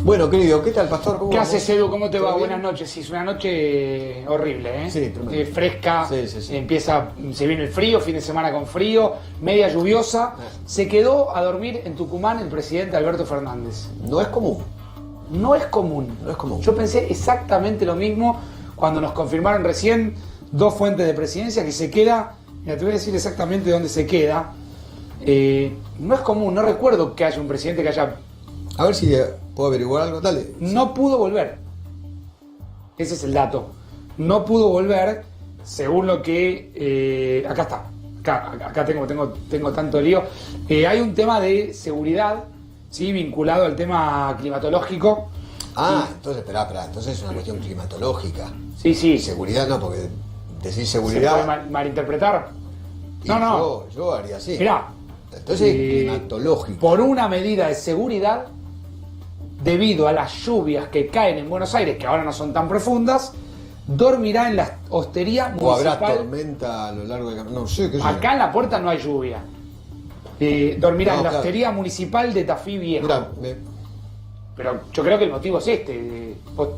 Bueno, querido, ¿qué tal, Pastor? ¿Cómo ¿Qué vamos? haces, Edu? ¿Cómo te va? ¿Todo bien? Buenas noches. Sí, es una noche horrible, ¿eh? Sí, tremendo. Fresca, Sí. se viene el frío, fin de semana con frío, media lluviosa. Se quedó a dormir en Tucumán el presidente Alberto Fernández. No es común. No es común. No es común. Yo pensé exactamente lo mismo cuando nos confirmaron recién dos fuentes de presidencia que se queda. Mira, te voy a decir exactamente dónde se queda. No es común, no recuerdo que haya un presidente que haya... A ver si puedo averiguar algo. Dale. No pudo volver. Ese es el dato. No pudo volver, según lo que... acá está. Acá tengo tanto lío. Hay un tema de seguridad, ¿sí? Vinculado al tema climatológico. Entonces, espera. Entonces es una cuestión climatológica. Sí. Seguridad no, porque decir ¿Se puede seguridad... malinterpretar? y No. Yo haría así. Mirá. Entonces es climatológico. Por una medida de seguridad, debido a las lluvias que caen en Buenos Aires, que ahora no son tan profundas, dormirá en la hostería O habrá municipal. tormenta a lo largo de... No sé, qué sé yo. Acá en La Puerta no hay lluvia. Dormirá No, en la claro. hostería municipal de Tafí Viejo. Mirá, Pero yo creo que el motivo es este. Vos,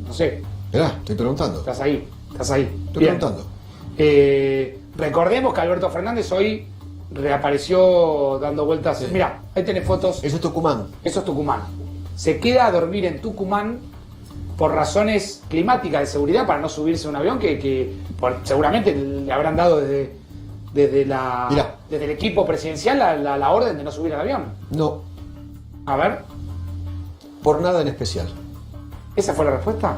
no sé, estoy preguntando. estás ahí. Estoy Bien. preguntando. Recordemos que Alberto Fernández hoy reapareció dando vueltas. Sí. Mirá, ahí tenés fotos. Eso es Tucumán. Eso es Tucumán. Se queda a dormir en Tucumán por razones climáticas de seguridad para no subirse a un avión que seguramente le habrán dado desde el equipo presidencial la orden de no subir al avión. No, A ver, por nada en especial. ¿esa fue la respuesta?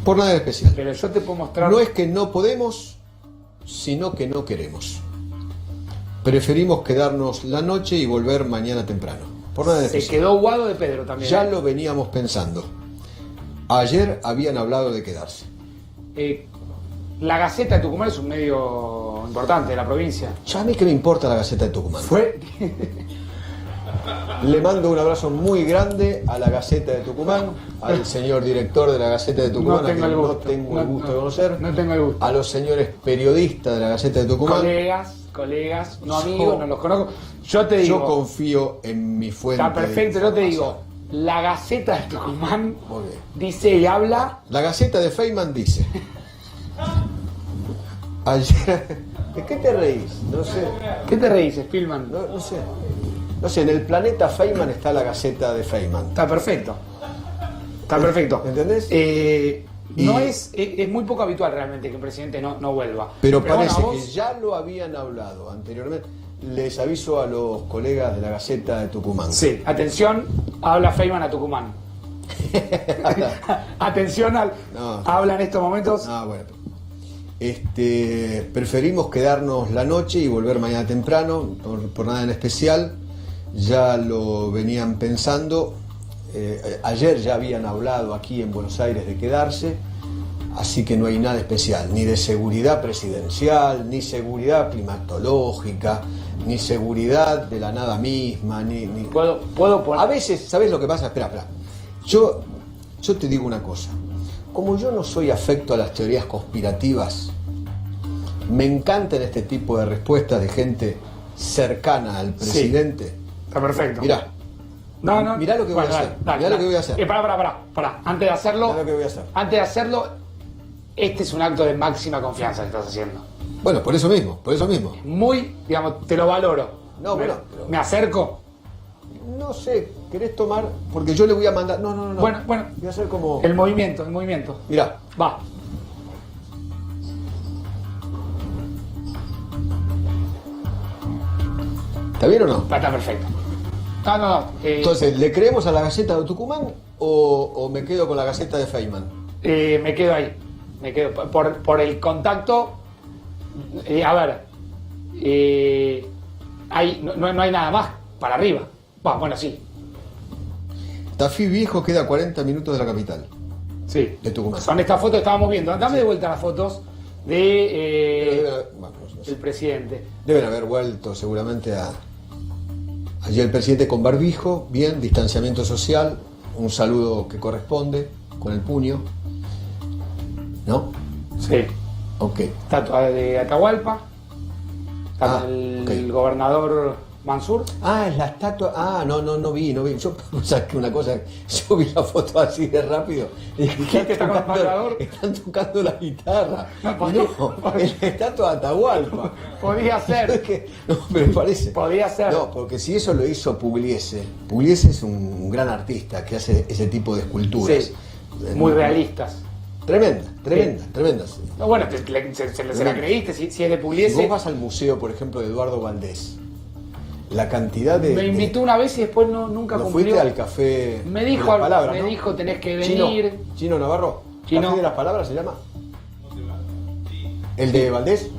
Por nada en especial. Pero yo te puedo mostrar... No es que no podemos, sino que no queremos. Preferimos quedarnos la noche y volver mañana temprano. Por nada en Se especial. quedó Guado de Pedro también. Ya lo veníamos pensando. Ayer habían hablado de quedarse. La Gaceta de Tucumán es un medio importante de la provincia. Ya a mí que me importa la Gaceta de Tucumán. Fue... Le mando un abrazo muy grande a la Gaceta de Tucumán, al señor director de la Gaceta de Tucumán, No tengo a quien el gusto. no tengo el gusto de No, conocer. no tengo el gusto. A los señores periodistas de la Gaceta de Tucumán. Colegas, no amigos, no los conozco. Yo te digo... Yo confío en mi fuente. Está perfecto, de yo te información. digo, la Gaceta de Tucumán Muy bien. dice y habla... La Gaceta de Feynman dice. Ayer. ¿De qué te reís? No sé. ¿Qué te reís, Spielman? No sé. No sé, en el planeta Feynman está la Gaceta de Feynman. Está perfecto. Está perfecto. ¿Entendés? No es muy poco habitual realmente que un presidente no vuelva. Pero parece bueno, que ya lo habían hablado anteriormente. Les aviso a los colegas de la Gaceta de Tucumán. Sí, atención, habla Feynman a Tucumán. Atención No. habla en estos momentos. Bueno. Preferimos quedarnos la noche y volver mañana temprano, por nada en especial. Ya lo venían pensando. Ayer ya habían hablado aquí en Buenos Aires de quedarse. Así que no hay nada especial, ni de seguridad presidencial, ni seguridad climatológica, ni seguridad de la nada misma, ni... ¿Puedo poner? A veces, ¿sabes lo que pasa? Espera. Yo te digo una cosa. Como yo no soy afecto a las teorías conspirativas, me encantan este tipo de respuestas de gente cercana al presidente. Sí, está perfecto. Mirá. No. Mirá lo que voy a hacer. Mirá lo que voy a hacer. Pará. Antes de hacerlo. Mirá lo que voy a hacer. Antes de hacerlo, este es un acto de máxima confianza que estás haciendo. Bueno, por eso mismo. Muy, digamos, te lo valoro. No, me, bueno, pero- me acerco. No sé, ¿querés tomar? Porque yo le voy a mandar... No. Bueno. Voy a hacer como... El movimiento. Mirá. Va. ¿Está bien o no? Está perfecto. No. Entonces, ¿le creemos a la Gaceta de Tucumán o me quedo con la Gaceta de Feynman? Me quedo ahí. Me quedo por el contacto. A ver. No hay nada más para arriba. Bueno, sí. Tafí Viejo queda a 40 minutos de la capital. Sí. De Tucumán. Son estas fotos que estábamos viendo. Dame de vuelta las fotos de No sé. el presidente. Deben haber vuelto seguramente a... Allí el presidente con barbijo, bien, distanciamiento social, un saludo que corresponde, con el puño. ¿No? Sí. Ok. Estatua de Atahualpa. Está Ah, el ok. gobernador Mansur. Ah, es la estatua. Ah, no vi. Yo, ¿sabes qué? Una cosa, yo vi la foto así de rápido. Y dije, ¿Qué está con el pagador? están tocando la guitarra. No, No, es la estatua de Atahualpa. Podía ser. Es que, no, me parece. Podía ser. No, porque si eso lo hizo Pugliese. Pugliese es un gran artista que hace ese tipo de esculturas. Sí, muy realistas. Tremendas. No, bueno, se la creíste, si es de Si Pugliese. vos vas al museo, por ejemplo, de Eduardo Valdés, la cantidad de... Me invitó una vez y después nunca ¿No cumplió. fuiste al café Me dijo, de las palabras, me ¿no? dijo tenés que venir. Chino Navarro. Chino. ¿Café de las palabras se llama? El de Valdés,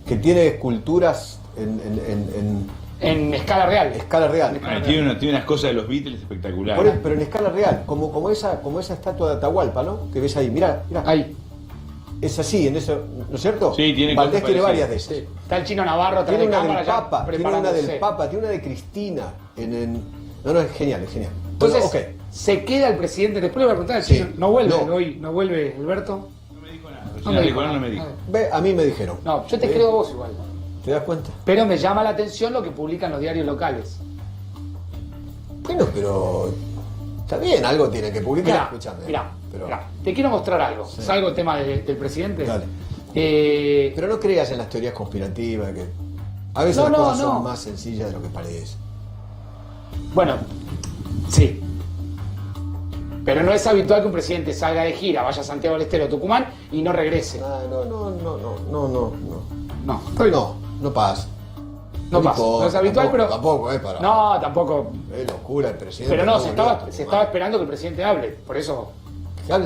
que tiene esculturas En escala real. escala real. Tiene unas cosas de los Beatles espectaculares. Pero en escala real, como esa estatua de Atahualpa, ¿no? Que ves ahí, mirá. Ahí. Es así, en eso, ¿no es cierto? Sí, tiene Valdés cosas tiene varias parecidas. de esas. Está el Chino Navarro atrás Tiene de una cámara del ya Papa, tiene una preparándose. del Papa, tiene una de Cristina. No, es genial. Entonces, Bueno, ok. se queda el presidente. Después le voy a preguntar al Sí. Chino. No vuelve No. hoy, no vuelve Alberto. No me dijo nada. No Recién me hablé dijo con él, nada. no me dijo. Ve, a mí me dijeron. No, yo te ¿Ve? creo a vos igual. ¿Te das cuenta? Pero me llama la atención lo que publican los diarios locales. Bueno, pero está bien, algo tiene que publicar, Mirá, escúchame. mirá, pero, mirá. Te quiero mostrar algo. Sí. Salgo tema del presidente. Dale. Eh, Pero no creas en las teorías conspirativas, que a veces No, las no, cosas no. son más sencillas de lo que parece. Bueno, sí. Pero no es habitual que un presidente salga de gira, vaya a Santiago del Estero o Tucumán y no regrese. Ah, No, no pasa. no pasa. No es habitual, pero. Tampoco, para. No, tampoco. Es locura el presidente. Pero no, no, se olvidate, estaba esperando que el presidente hable. Por eso.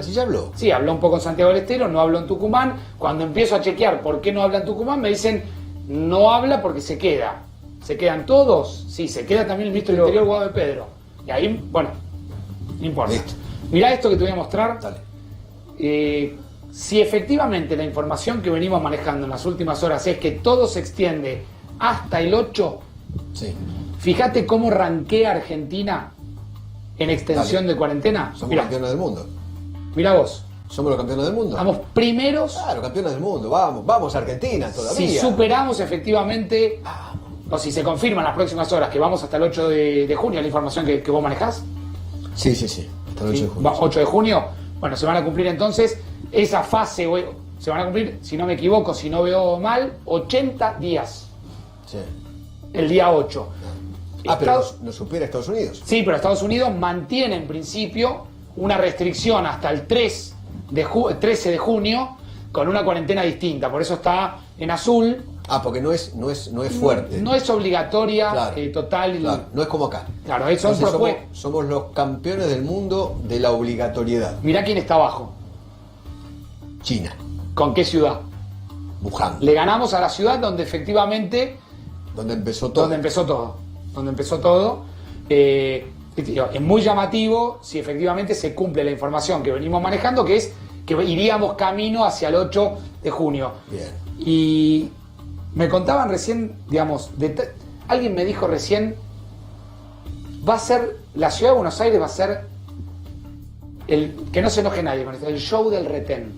Si ya habló. Sí, habló un poco en Santiago del Estero, no habló en Tucumán. Cuando empiezo a chequear por qué no habla en Tucumán, me dicen, no habla porque se queda. ¿Se quedan todos? Sí, se queda también el ministro del Interior, Guado de Pedro. Y ahí, bueno, no importa. Listo. Mirá esto que te voy a mostrar. Dale. Si efectivamente la información que venimos manejando en las últimas horas es que todo se extiende hasta el 8, Sí. fíjate cómo rankea Argentina en extensión Dale. de cuarentena. Somos Mirá, campeones del mundo. mirá vos. Somos los campeones del mundo. Vamos primeros. Claro, campeones del mundo. Vamos Argentina todavía. Si superamos efectivamente, o si se confirma en las próximas horas que vamos hasta el 8 de junio, la información que vos manejás, Sí. Hasta el 8 ¿sí? de junio. 8 de junio, bueno, se van a cumplir entonces esa fase, se van a cumplir, si no me equivoco, si no veo mal, 80 días, Sí. el día 8. Ah, pero Estados- nos supera Estados Unidos. Sí, pero Estados Unidos mantiene en principio una restricción hasta el 13 de junio con una cuarentena distinta, por eso está en azul. Ah, porque no es fuerte. No es obligatoria, Claro, total. Claro, no es como acá. Claro, son Entonces propuestas. somos los campeones del mundo de la obligatoriedad. Mirá quién está abajo. China, ¿Con qué ciudad? Wuhan, Le ganamos a la ciudad donde efectivamente, donde empezó todo. donde empezó todo. Es muy llamativo si efectivamente se cumple la información que venimos manejando, que es que iríamos camino hacia el 8 de junio. Bien. Y me contaban recién, digamos, alguien me dijo recién, la ciudad de Buenos Aires va a ser, que no se enoje nadie con esto, el show del retén.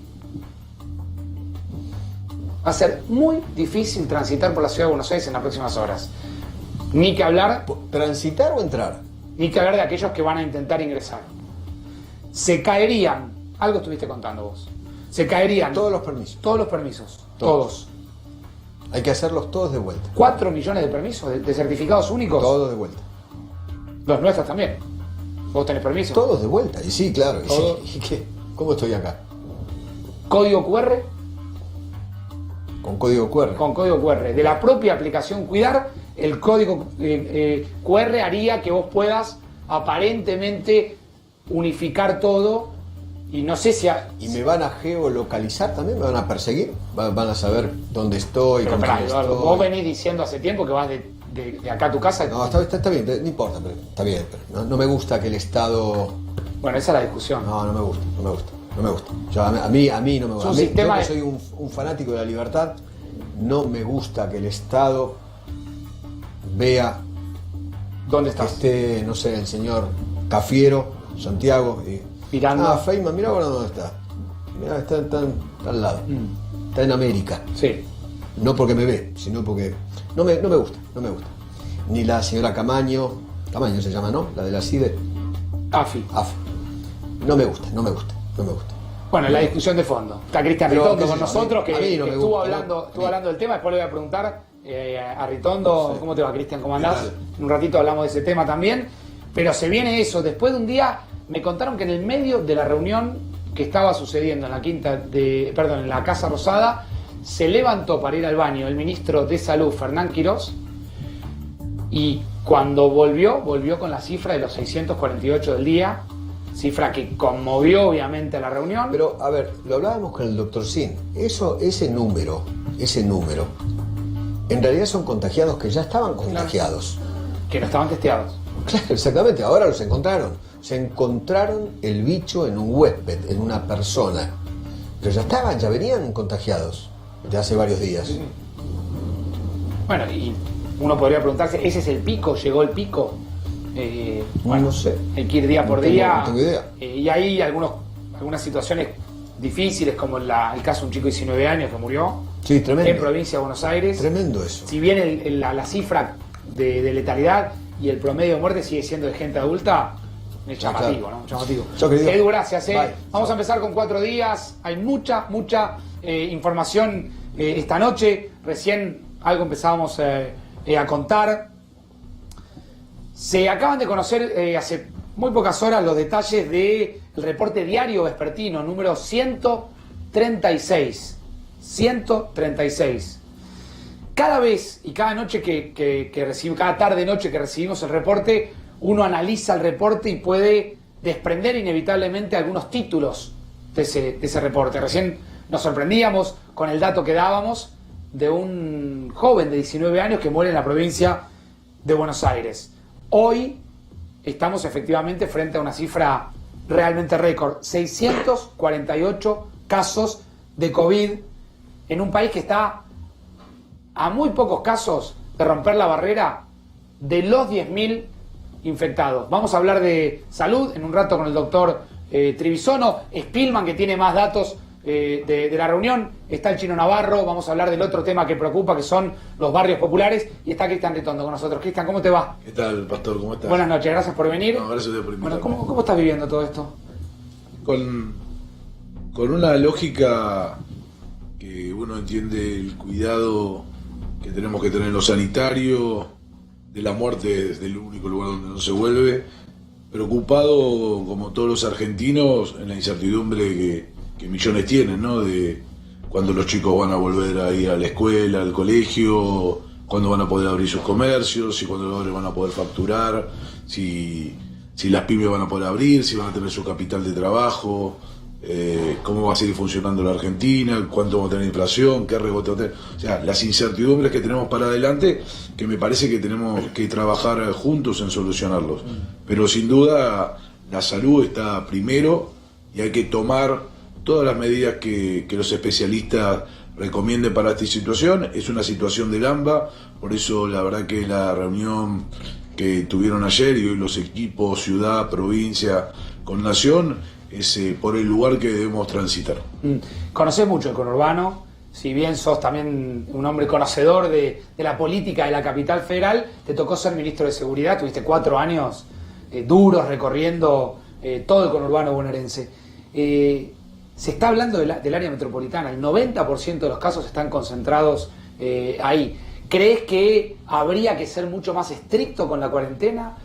Va a ser muy difícil transitar por la ciudad de Buenos Aires en las próximas horas. Ni que hablar ¿Transitar o entrar? de aquellos que van a intentar ingresar. Se caerían, algo estuviste contando vos, se caerían Todos los permisos. todos los permisos, Todos. Hay que hacerlos todos de vuelta. 4 millones de permisos, de certificados únicos. Todos de vuelta. Los nuestros también. Vos tenés permiso. Todos de vuelta. Y sí, claro. Y Todo. sí. ¿Y qué? ¿Cómo estoy acá? Código QR, Con código QR. con código QR. De la propia aplicación Cuidar, el código QR haría que vos puedas aparentemente unificar todo. Y no sé si... ¿Y me van a geolocalizar también? ¿Me van a perseguir? ¿Van a saber dónde estoy? Pero con pará, quién Eduardo, estoy? vos venís diciendo hace tiempo que vas de acá a tu casa. No, está bien, no importa, pero está bien. Pero no me gusta que el Estado... Bueno, esa es la discusión. No me gusta. Yo, a mí no me gusta. Es un A mí, sistema yo de- que soy un fanático de la libertad, no me gusta que el Estado vea ¿Dónde que estás? esté, no sé, el señor Cafiero, Santiago, y... Mirando. Ah, Feynman, mirá ahora dónde está. Mirá, está al lado. Está en América. Sí. No porque me ve, sino porque... No me gusta. ni la señora Camaño se llama, ¿no? La de la CIDE. AFI. No me gusta. Bueno, la discusión de fondo. Está Cristian Pero, Ritondo qué sé con yo, nosotros, que a mí no me estuvo gusta, hablando del tema. Después le voy a preguntar a Ritondo, ¿cómo te va, Cristian? ¿Cómo andás? En un ratito hablamos de ese tema también. Pero se viene eso. Después de un día, me contaron que en el medio de la reunión que estaba sucediendo en la Casa Rosada, se levantó para ir al baño el ministro de Salud, Fernán Quirós, y cuando volvió con la cifra de los 648 del día, cifra que conmovió obviamente a la reunión. Pero, a ver, lo hablábamos con el doctor Sin. Ese número, en realidad son contagiados que ya estaban contagiados. Que no estaban testeados. Claro, exactamente, ahora los encontraron. Se encontraron el bicho en un huésped, en una persona. Pero ya venían contagiados de hace varios días. Bueno, y uno podría preguntarse, ¿ese es el pico? ¿Llegó el pico? Bueno, no sé. Hay que ir día por día. No tengo idea. Y hay algunas situaciones difíciles, como el caso de un chico de 19 años que murió. Sí, tremendo. En provincia de Buenos Aires. Tremendo eso. Si bien la cifra de letalidad y el promedio de muerte sigue siendo de gente adulta, es llamativo, claro. ¿no? Llamativo. Chao, querido. Edu, gracias. Bye. Vamos a empezar con 4 días. Hay mucha información esta noche. Recién algo empezábamos a contar. Se acaban de conocer hace muy pocas horas los detalles del reporte diario vespertino número 136. 136. Cada vez y cada noche cada tarde-noche que recibimos el reporte, uno analiza el reporte y puede desprender inevitablemente algunos títulos de ese reporte. Recién nos sorprendíamos con el dato que dábamos de un joven de 19 años que muere en la provincia de Buenos Aires. Hoy estamos efectivamente frente a una cifra realmente récord. 648 casos de COVID en un país que está a muy pocos casos de romper la barrera de los 10.000 infectados. Vamos a hablar de salud en un rato con el doctor Trivisono, Spilman, que tiene más datos de la reunión. Está el Chino Navarro. Vamos a hablar del otro tema que preocupa, que son los barrios populares. Y está Cristian Ritondo con nosotros. Cristian, ¿cómo te va? ¿Qué tal, Pastor? ¿Cómo estás? Buenas noches, gracias por venir. No, gracias a usted por invitarme. Bueno, ¿cómo estás viviendo todo esto? Con una lógica que uno entiende el cuidado que tenemos que tener en lo sanitario, de la muerte desde el único lugar donde no se vuelve, preocupado como todos los argentinos en la incertidumbre que millones tienen, ¿no? De cuándo los chicos van a volver a ir a la escuela, al colegio, cuándo van a poder abrir sus comercios, si cuándo van a poder facturar, si las pymes van a poder abrir, si van a tener su capital de trabajo, cómo va a seguir funcionando la Argentina, cuánto va a tener inflación, qué rebote va a tener. O sea, las incertidumbres que tenemos para adelante, que me parece que tenemos que trabajar juntos en solucionarlos. Pero sin duda la salud está primero y hay que tomar todas las medidas que los especialistas recomienden para esta situación. Es una situación del AMBA, por eso la verdad que la reunión que tuvieron ayer y hoy los equipos, ciudad, provincia, con nación, es por el lugar que debemos transitar. Conocés mucho el conurbano, si bien sos también un hombre conocedor de la política de la capital federal, te tocó ser ministro de Seguridad, tuviste 4 años duros recorriendo todo el conurbano bonaerense. Se está hablando del área metropolitana, el 90% de los casos están concentrados ahí. ¿Crees que habría que ser mucho más estricto con la cuarentena?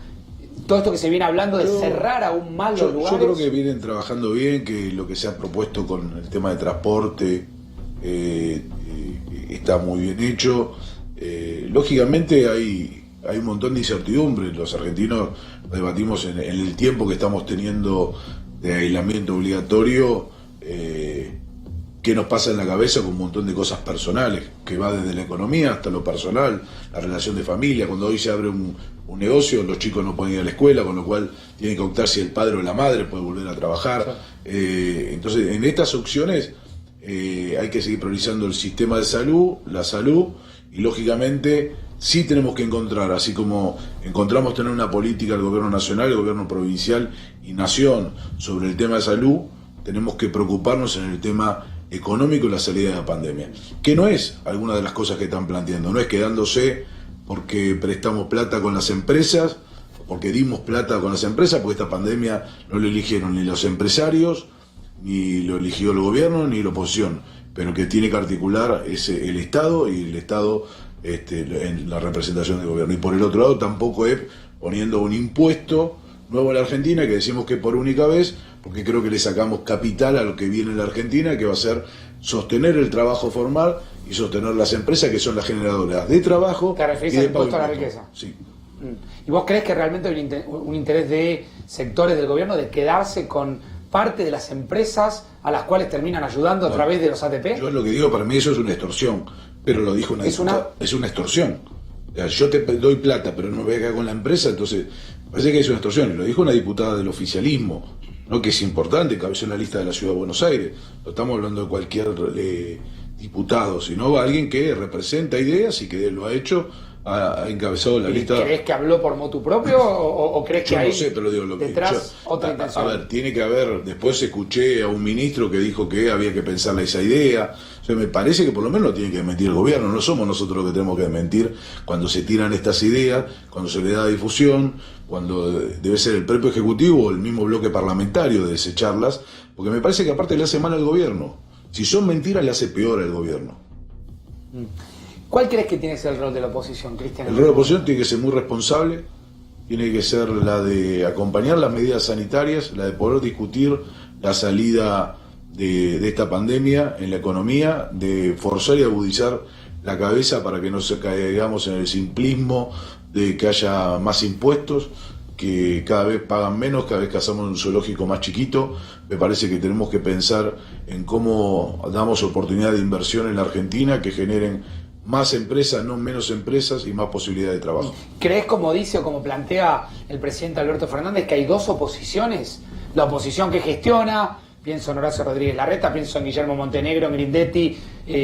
Todo esto que se viene hablando de cerrar aún más los lugares. Yo creo que vienen trabajando bien, que lo que se ha propuesto con el tema de transporte está muy bien hecho. Lógicamente hay un montón de incertidumbres. Los argentinos debatimos en el tiempo que estamos teniendo de aislamiento obligatorio, qué nos pasa en la cabeza con un montón de cosas personales, que va desde la economía hasta lo personal, la relación de familia. Cuando hoy se abre un negocio, los chicos no pueden ir a la escuela, con lo cual tienen que optar si el padre o la madre puede volver a trabajar. Entonces, en estas opciones hay que seguir priorizando el sistema de salud, la salud, y lógicamente sí tenemos que encontrar, así como encontramos tener una política del gobierno nacional, el gobierno provincial y nación sobre el tema de salud, tenemos que preocuparnos en el tema económico y la salida de la pandemia, que no es alguna de las cosas que están planteando, no es quedándose porque prestamos plata con las empresas, porque dimos plata con las empresas, porque esta pandemia no lo eligieron ni los empresarios, ni lo eligió el gobierno, ni la oposición, pero que tiene que articular es el Estado, y el Estado en la representación del gobierno. Y por el otro lado tampoco es poniendo un impuesto nuevo en la Argentina, que decimos que por única vez, porque creo que le sacamos capital a lo que viene en la Argentina, que va a ser sostener el trabajo formal y sostener las empresas, que son las generadoras de trabajo. ¿Te referís y al de pago impuesto a la de riqueza? Sí. ¿Y vos crees que realmente hay un interés de sectores del gobierno de quedarse con parte de las empresas a las cuales terminan ayudando a través de los ATP? Yo lo que digo, para mí eso es una extorsión, pero lo dijo una diputada. Es una extorsión. O sea, yo te doy plata, pero no me voy a quedar con la empresa, entonces parece que es una extorsión. Y lo dijo una diputada del oficialismo, ¿no? Que es importante, cabeza en la lista de la Ciudad de Buenos Aires. No estamos hablando de cualquier diputado, sino alguien que representa ideas y que lo ha hecho, ha encabezado la lista. ¿Crees que habló por motu propio o crees que hay detrás otra intención? A ver, tiene que haber. Después escuché a un ministro que dijo que había que pensarle esa idea. O sea, me parece que por lo menos lo tiene que mentir el gobierno. No somos nosotros los que tenemos que mentir cuando se tiran estas ideas, cuando se le da difusión, cuando debe ser el propio Ejecutivo o el mismo bloque parlamentario de desecharlas, porque me parece que aparte le hace mal al gobierno. Si son mentiras, le hace peor al gobierno. ¿Cuál crees que tiene que ser el rol de la oposición, Cristian? El rol de la oposición tiene que ser muy responsable, tiene que ser la de acompañar las medidas sanitarias, la de poder discutir la salida de esta pandemia en la economía, de forzar y agudizar la cabeza para que no se caigamos en el simplismo de que haya más impuestos, que cada vez pagan menos, cada vez que hacemos un zoológico más chiquito. Me parece que tenemos que pensar en cómo damos oportunidad de inversión en la Argentina que generen más empresas, no menos empresas, y más posibilidad de trabajo. ¿Crees, como dice o como plantea el presidente Alberto Fernández, que hay dos oposiciones? La oposición que gestiona, pienso en Horacio Rodríguez Larreta, pienso en Guillermo Montenegro, en Grindetti,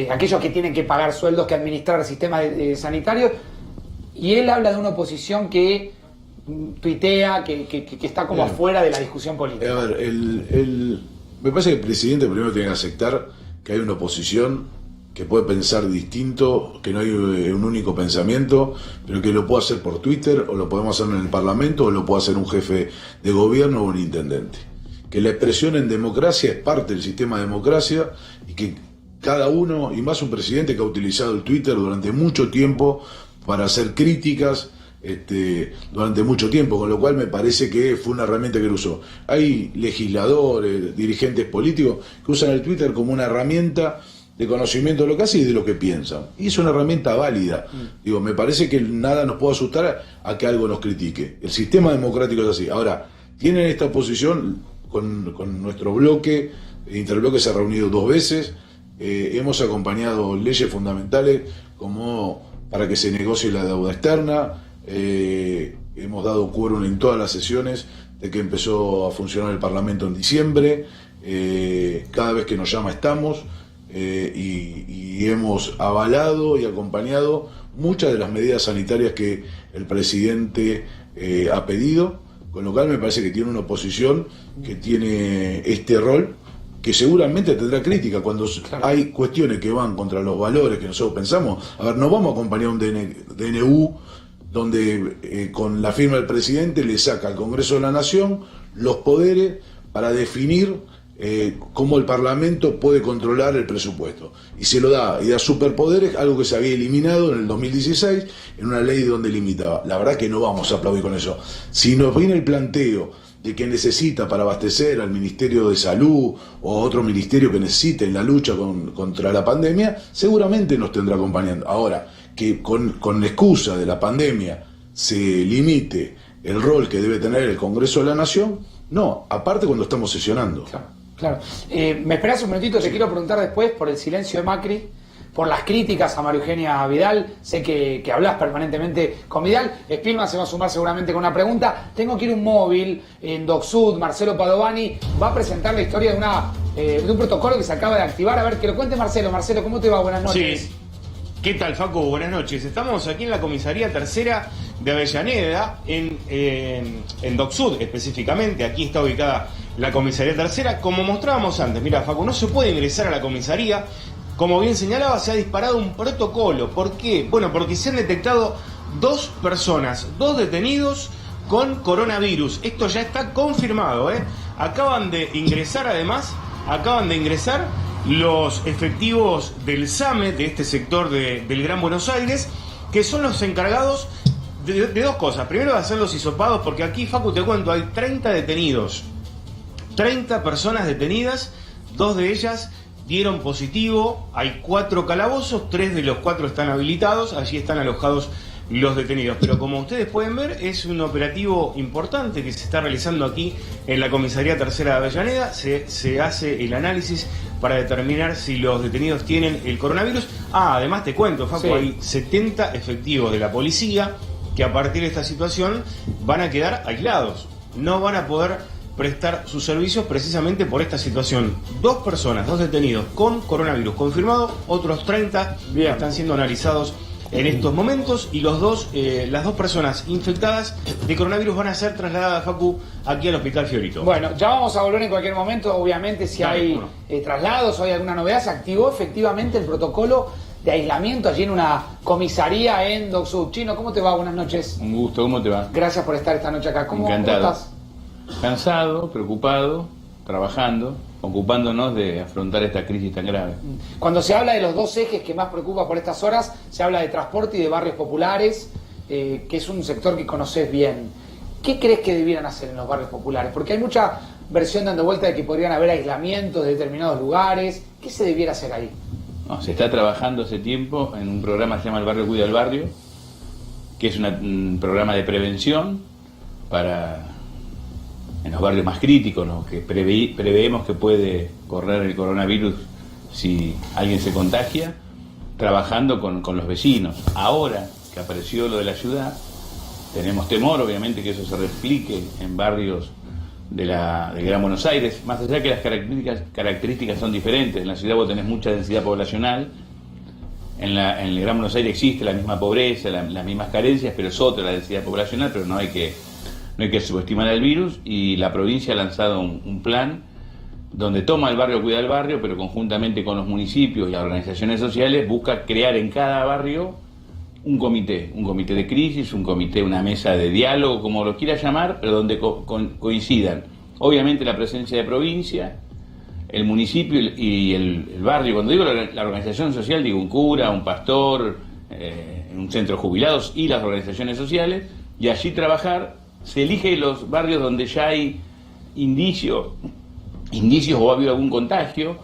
aquellos que tienen que pagar sueldos, que administrar el sistema sanitario, y él habla de una oposición que tuitea, que está como afuera de la discusión política. A ver, me parece que el presidente primero tiene que aceptar que hay una oposición que puede pensar distinto, que no hay un único pensamiento, pero que lo puede hacer por Twitter, o lo podemos hacer en el Parlamento, o lo puede hacer un jefe de gobierno o un intendente. Que la expresión en democracia es parte del sistema de democracia, y que cada uno, y más un presidente que ha utilizado el Twitter durante mucho tiempo para hacer críticas, durante mucho tiempo, con lo cual me parece que fue una herramienta que él usó. Hay legisladores, dirigentes políticos que usan el Twitter como una herramienta de conocimiento de lo que hace y de lo que piensan. Y es una herramienta válida. Digo, me parece que nada nos puede asustar a que algo nos critique. El sistema democrático es así. Ahora, tienen esta oposición con nuestro bloque, el interbloque se ha reunido 2 veces, hemos acompañado leyes fundamentales como para que se negocie la deuda externa, hemos dado quórum en todas las sesiones de que empezó a funcionar el Parlamento en diciembre, cada vez que nos llama estamos, y hemos avalado y acompañado muchas de las medidas sanitarias que el presidente ha pedido, con lo cual me parece que tiene una oposición que tiene este rol, que seguramente tendrá crítica cuando hay cuestiones que van contra los valores que nosotros pensamos. A ver, no vamos a acompañar un DNU donde con la firma del presidente le saca al Congreso de la Nación los poderes para definir cómo el Parlamento puede controlar el presupuesto, y se lo da, y da superpoderes, algo que se había eliminado en el 2016 en una ley donde limitaba. La verdad que no vamos a aplaudir con eso. Si nos viene el planteo de que necesita para abastecer al Ministerio de Salud o otro ministerio que necesite en la lucha contra la pandemia, seguramente nos tendrá acompañando. Ahora, que con la excusa de la pandemia se limite el rol que debe tener el Congreso de la Nación, no, aparte cuando estamos sesionando. Claro. Me esperás un minutito, te quiero preguntar después por el silencio de Macri, por las críticas a María Eugenia Vidal. Sé que hablas permanentemente con Vidal. Spielman se va a sumar seguramente con una pregunta. Tengo que ir un móvil en DocSud. Marcelo Padovani va a presentar la historia de un protocolo que se acaba de activar. A ver, que lo cuente Marcelo. Marcelo, ¿cómo te va? Buenas noches. Sí. ¿Qué tal, Facu? Buenas noches. Estamos aquí en la comisaría tercera de Avellaneda, en DocSud específicamente. Aquí está ubicada la comisaría tercera. Como mostrábamos antes, mira, Facu, no se puede ingresar a la comisaría. Como bien señalaba, se ha disparado un protocolo. ¿Por qué? Bueno, porque se han detectado 2 personas, 2 detenidos con coronavirus. Esto ya está confirmado, ¿eh? Acaban de ingresar los efectivos del SAME, de este sector del Gran Buenos Aires, que son los encargados de 2 cosas. Primero, de hacer los hisopados, porque aquí, Facu, te cuento, hay 30 detenidos, 30 personas detenidas, 2 de ellas dieron positivo, hay 4 calabozos, 3 de los 4 están habilitados, allí están alojados los detenidos. Pero como ustedes pueden ver, es un operativo importante que se está realizando aquí en la Comisaría Tercera de Avellaneda. Se hace el análisis para determinar si los detenidos tienen el coronavirus. Además te cuento, Facu, sí, hay 70 efectivos de la policía que a partir de esta situación van a quedar aislados, no van a poder prestar sus servicios precisamente por esta situación. 2 personas, 2 detenidos con coronavirus confirmado, otros 30 están siendo analizados en estos momentos, y las 2 personas infectadas de coronavirus van a ser trasladadas, Facu, aquí al Hospital Fiorito. Bueno, ya vamos a volver en cualquier momento, obviamente, si hay traslados o hay alguna novedad. Se activó efectivamente el protocolo de aislamiento allí en una comisaría en Dock Sud. Chino, ¿cómo te va? Buenas noches. Un gusto, ¿cómo te va? Gracias por estar esta noche acá. ¿Cómo estás? Cansado, preocupado, trabajando, ocupándonos de afrontar esta crisis tan grave. Cuando se habla de los 2 ejes que más preocupa por estas horas, se habla de transporte y de barrios populares, que es un sector que conoces bien. ¿Qué crees que debieran hacer en los barrios populares? Porque hay mucha versión dando vuelta de que podrían haber aislamientos de determinados lugares. ¿Qué se debiera hacer ahí? No, se está trabajando hace tiempo en un programa que se llama El Barrio Cuida al Barrio, que es un programa de prevención para en los barrios más críticos, ¿no?, que preveemos que puede correr el coronavirus si alguien se contagia, trabajando con los vecinos. Ahora que apareció lo de la ciudad, tenemos temor, obviamente, que eso se replique en barrios del Gran Buenos Aires, más allá que las características son diferentes. En la ciudad vos tenés mucha densidad poblacional, en el Gran Buenos Aires existe la misma pobreza, las mismas carencias, pero es otra la densidad poblacional, pero no hay que subestimar el virus, y la provincia ha lanzado un plan donde toma el barrio Cuida el Barrio, pero conjuntamente con los municipios y las organizaciones sociales busca crear en cada barrio un comité de crisis, una mesa de diálogo, como lo quieras llamar, pero donde coincidan obviamente la presencia de provincia, el municipio y el barrio. Cuando digo la organización social, digo un cura, un pastor, un centro de jubilados y las organizaciones sociales, y allí trabajar. Se elige los barrios donde ya hay indicios o ha habido algún contagio,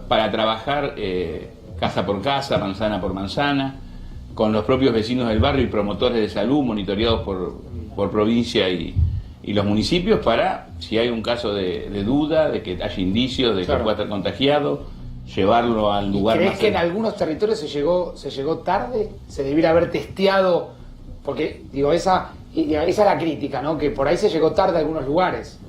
para trabajar casa por casa, manzana por manzana, con los propios vecinos del barrio y promotores de salud monitoreados por provincia y los municipios, para, si hay un caso de duda, de que haya indicios de que pueda estar contagiado, llevarlo al lugar más. ¿Crees que en algunos territorios se llegó tarde? ¿Se debiera haber testeado? Porque, digo, esa es la crítica, ¿no? Que por ahí se llegó tarde a algunos lugares.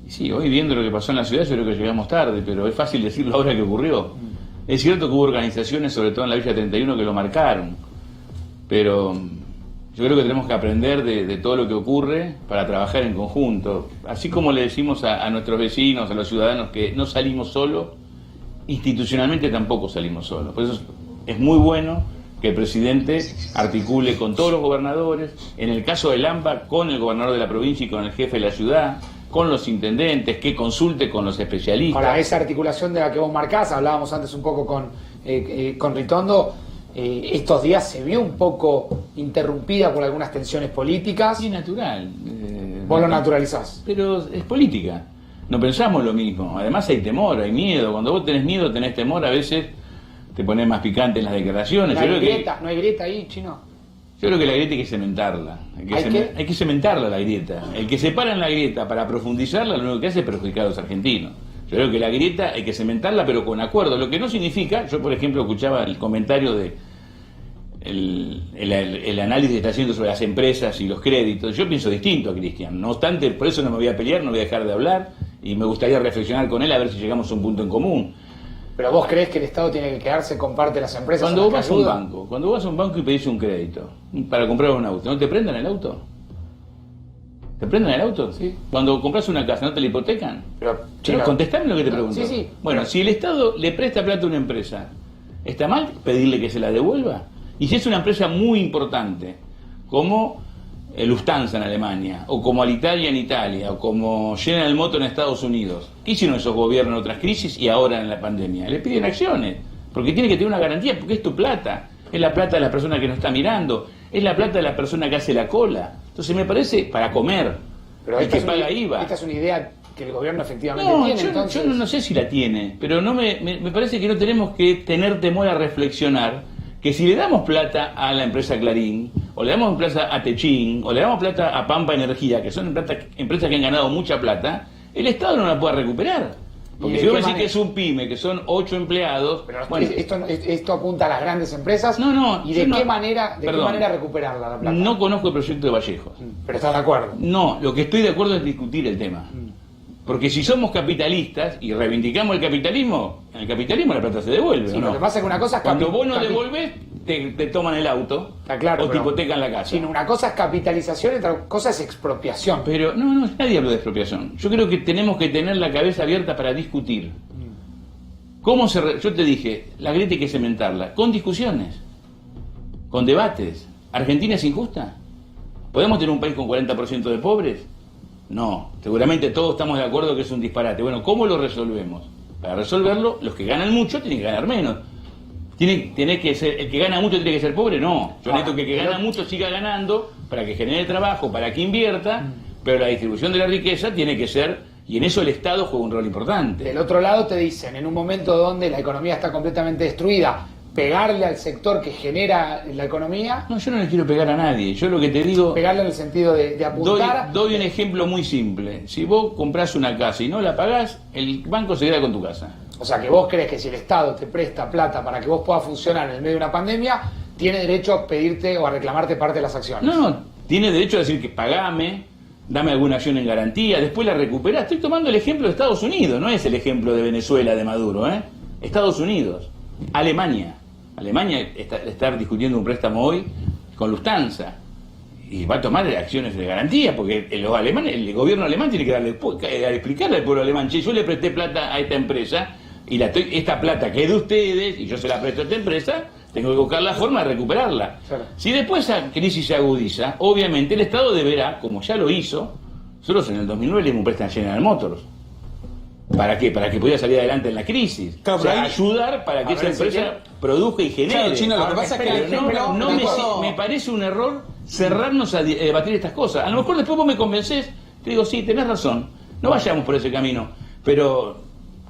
Sí, hoy viendo lo que pasó en la ciudad, yo creo que llegamos tarde, pero es fácil decirlo ahora que ocurrió. Es cierto que hubo organizaciones, sobre todo en la Villa 31, que lo marcaron, pero yo creo que tenemos que aprender de todo lo que ocurre para trabajar en conjunto. Así como le decimos a nuestros vecinos, a los ciudadanos, que no salimos solos, institucionalmente tampoco salimos solos. Por eso es muy bueno que el presidente articule con todos los gobernadores, en el caso del AMBA, con el gobernador de la provincia y con el jefe de la ciudad, con los intendentes, que consulte con los especialistas. Ahora, esa articulación de la que vos marcás, hablábamos antes un poco con Ritondo, estos días se vio un poco interrumpida por algunas tensiones políticas. Sí, natural. Vos lo naturalizás. Pero es política. No pensamos lo mismo. Además hay temor, hay miedo. Cuando vos tenés miedo, tenés temor, a veces te pones más picante en las declaraciones. No hay grieta ahí, Chino. Yo creo que la grieta hay que cementarla. Hay que cementarla la grieta. El que se para en la grieta para profundizarla, lo único que hace es perjudicar a los argentinos. Yo creo que la grieta hay que cementarla, pero con acuerdo. Lo que no significa, yo por ejemplo escuchaba el comentario de el análisis que está haciendo sobre las empresas y los créditos. Yo pienso distinto a Cristian. No obstante, por eso no me voy a pelear, no voy a dejar de hablar, y me gustaría reflexionar con él a ver si llegamos a un punto en común. ¿Pero vos crees que el Estado tiene que quedarse con parte de las empresas? Cuando vos vas a un banco y pedís un crédito para comprar un auto, ¿no te prendan el auto? ¿Te prendan el auto? Sí. Cuando compras una casa, ¿no te la hipotecan? Pero contestame lo que te pregunto. Sí, sí. Bueno, si el Estado le presta plata a una empresa, ¿está mal pedirle que se la devuelva? Y si es una empresa muy importante, como Lufthansa en Alemania, o como Alitalia en Italia, o como General Motors en Estados Unidos. ¿Qué hicieron esos gobiernos en otras crisis y ahora en la pandemia? Le piden acciones, porque tiene que tener una garantía, porque es tu plata, es la plata de la persona que nos está mirando, es la plata de la persona que hace la cola. Entonces me parece para comer, Pero el que paga IVA. Esta es una idea que el gobierno efectivamente No, tiene. yo no sé si la tiene, pero me parece que no tenemos que tener temor a reflexionar que si le damos plata a la empresa Clarín, o le damos plata a Techín, o le damos plata a Pampa Energía, que son empresas que han ganado mucha plata, el Estado no la puede recuperar. Porque si vos decís que es un pyme, que son 8 empleados... Pero bueno, esto apunta a las grandes empresas. No, ¿Y de qué manera recuperarla la plata? No conozco el proyecto de Vallejos. Pero estás de acuerdo. No, lo que estoy de acuerdo es discutir el tema. Porque si somos capitalistas y reivindicamos el capitalismo, en el capitalismo la plata se devuelve. Sí, ¿o no? Lo que pasa es que una cosa es cuando vos no devolvés, te toman el auto, está claro, o te hipotecan la casa. Sino una cosa es capitalización y otra cosa es expropiación. Pero no, nadie habla de expropiación. Yo creo que tenemos que tener la cabeza abierta para discutir. Yo te dije, la grieta hay que cementarla, con discusiones, con debates. ¿Argentina es injusta? ¿Podemos tener un país con 40% de pobres? No, seguramente todos estamos de acuerdo que es un disparate. Bueno, ¿cómo lo resolvemos? Para resolverlo, los que ganan mucho tienen que ganar menos. ¿Tiene que ser, el que gana mucho tiene que ser pobre? No. Yo necesito que el que gana mucho siga ganando para que genere trabajo, para que invierta, pero la distribución de la riqueza tiene que ser, y en eso el Estado juega un rol importante. Del otro lado te dicen, en un momento donde la economía está completamente destruida, pegarle al sector que genera la economía. No, yo no le quiero pegar a nadie. Yo lo que te digo... Pegarle en el sentido de apuntar... Doy un ejemplo muy simple. Si vos comprás una casa y no la pagás, el banco se queda con tu casa. O sea, que vos crees que si el Estado te presta plata para que vos puedas funcionar en el medio de una pandemia, tiene derecho a pedirte o a reclamarte parte de las acciones. No, tiene derecho a decir que pagame, dame alguna acción en garantía, después la recuperás. Estoy tomando el ejemplo de Estados Unidos, no es el ejemplo de Venezuela, de Maduro, ¿eh? Estados Unidos, Alemania. Alemania está discutiendo un préstamo hoy con Lufthansa y va a tomar acciones de garantía porque los alemanes, el gobierno alemán tiene que explicarle al pueblo alemán: che, yo le presté plata a esta empresa y esta plata que es de ustedes y yo se la presto a esta empresa, tengo que buscar la forma de recuperarla. Claro. Si después esa crisis se agudiza, obviamente el Estado deberá, como ya lo hizo, nosotros en el 2009 le dimos un préstamo a General Motors. ¿Para qué? Para que pudiera salir adelante en la crisis. Claro, o sea, ahí, ayudar para que esa empresa produzca y genere. Claro, Chino, lo que pasa es que me parece un error cerrarnos a debatir estas cosas. A lo mejor después vos me convencés, te digo, sí, tenés razón, no vayamos por ese camino. Pero,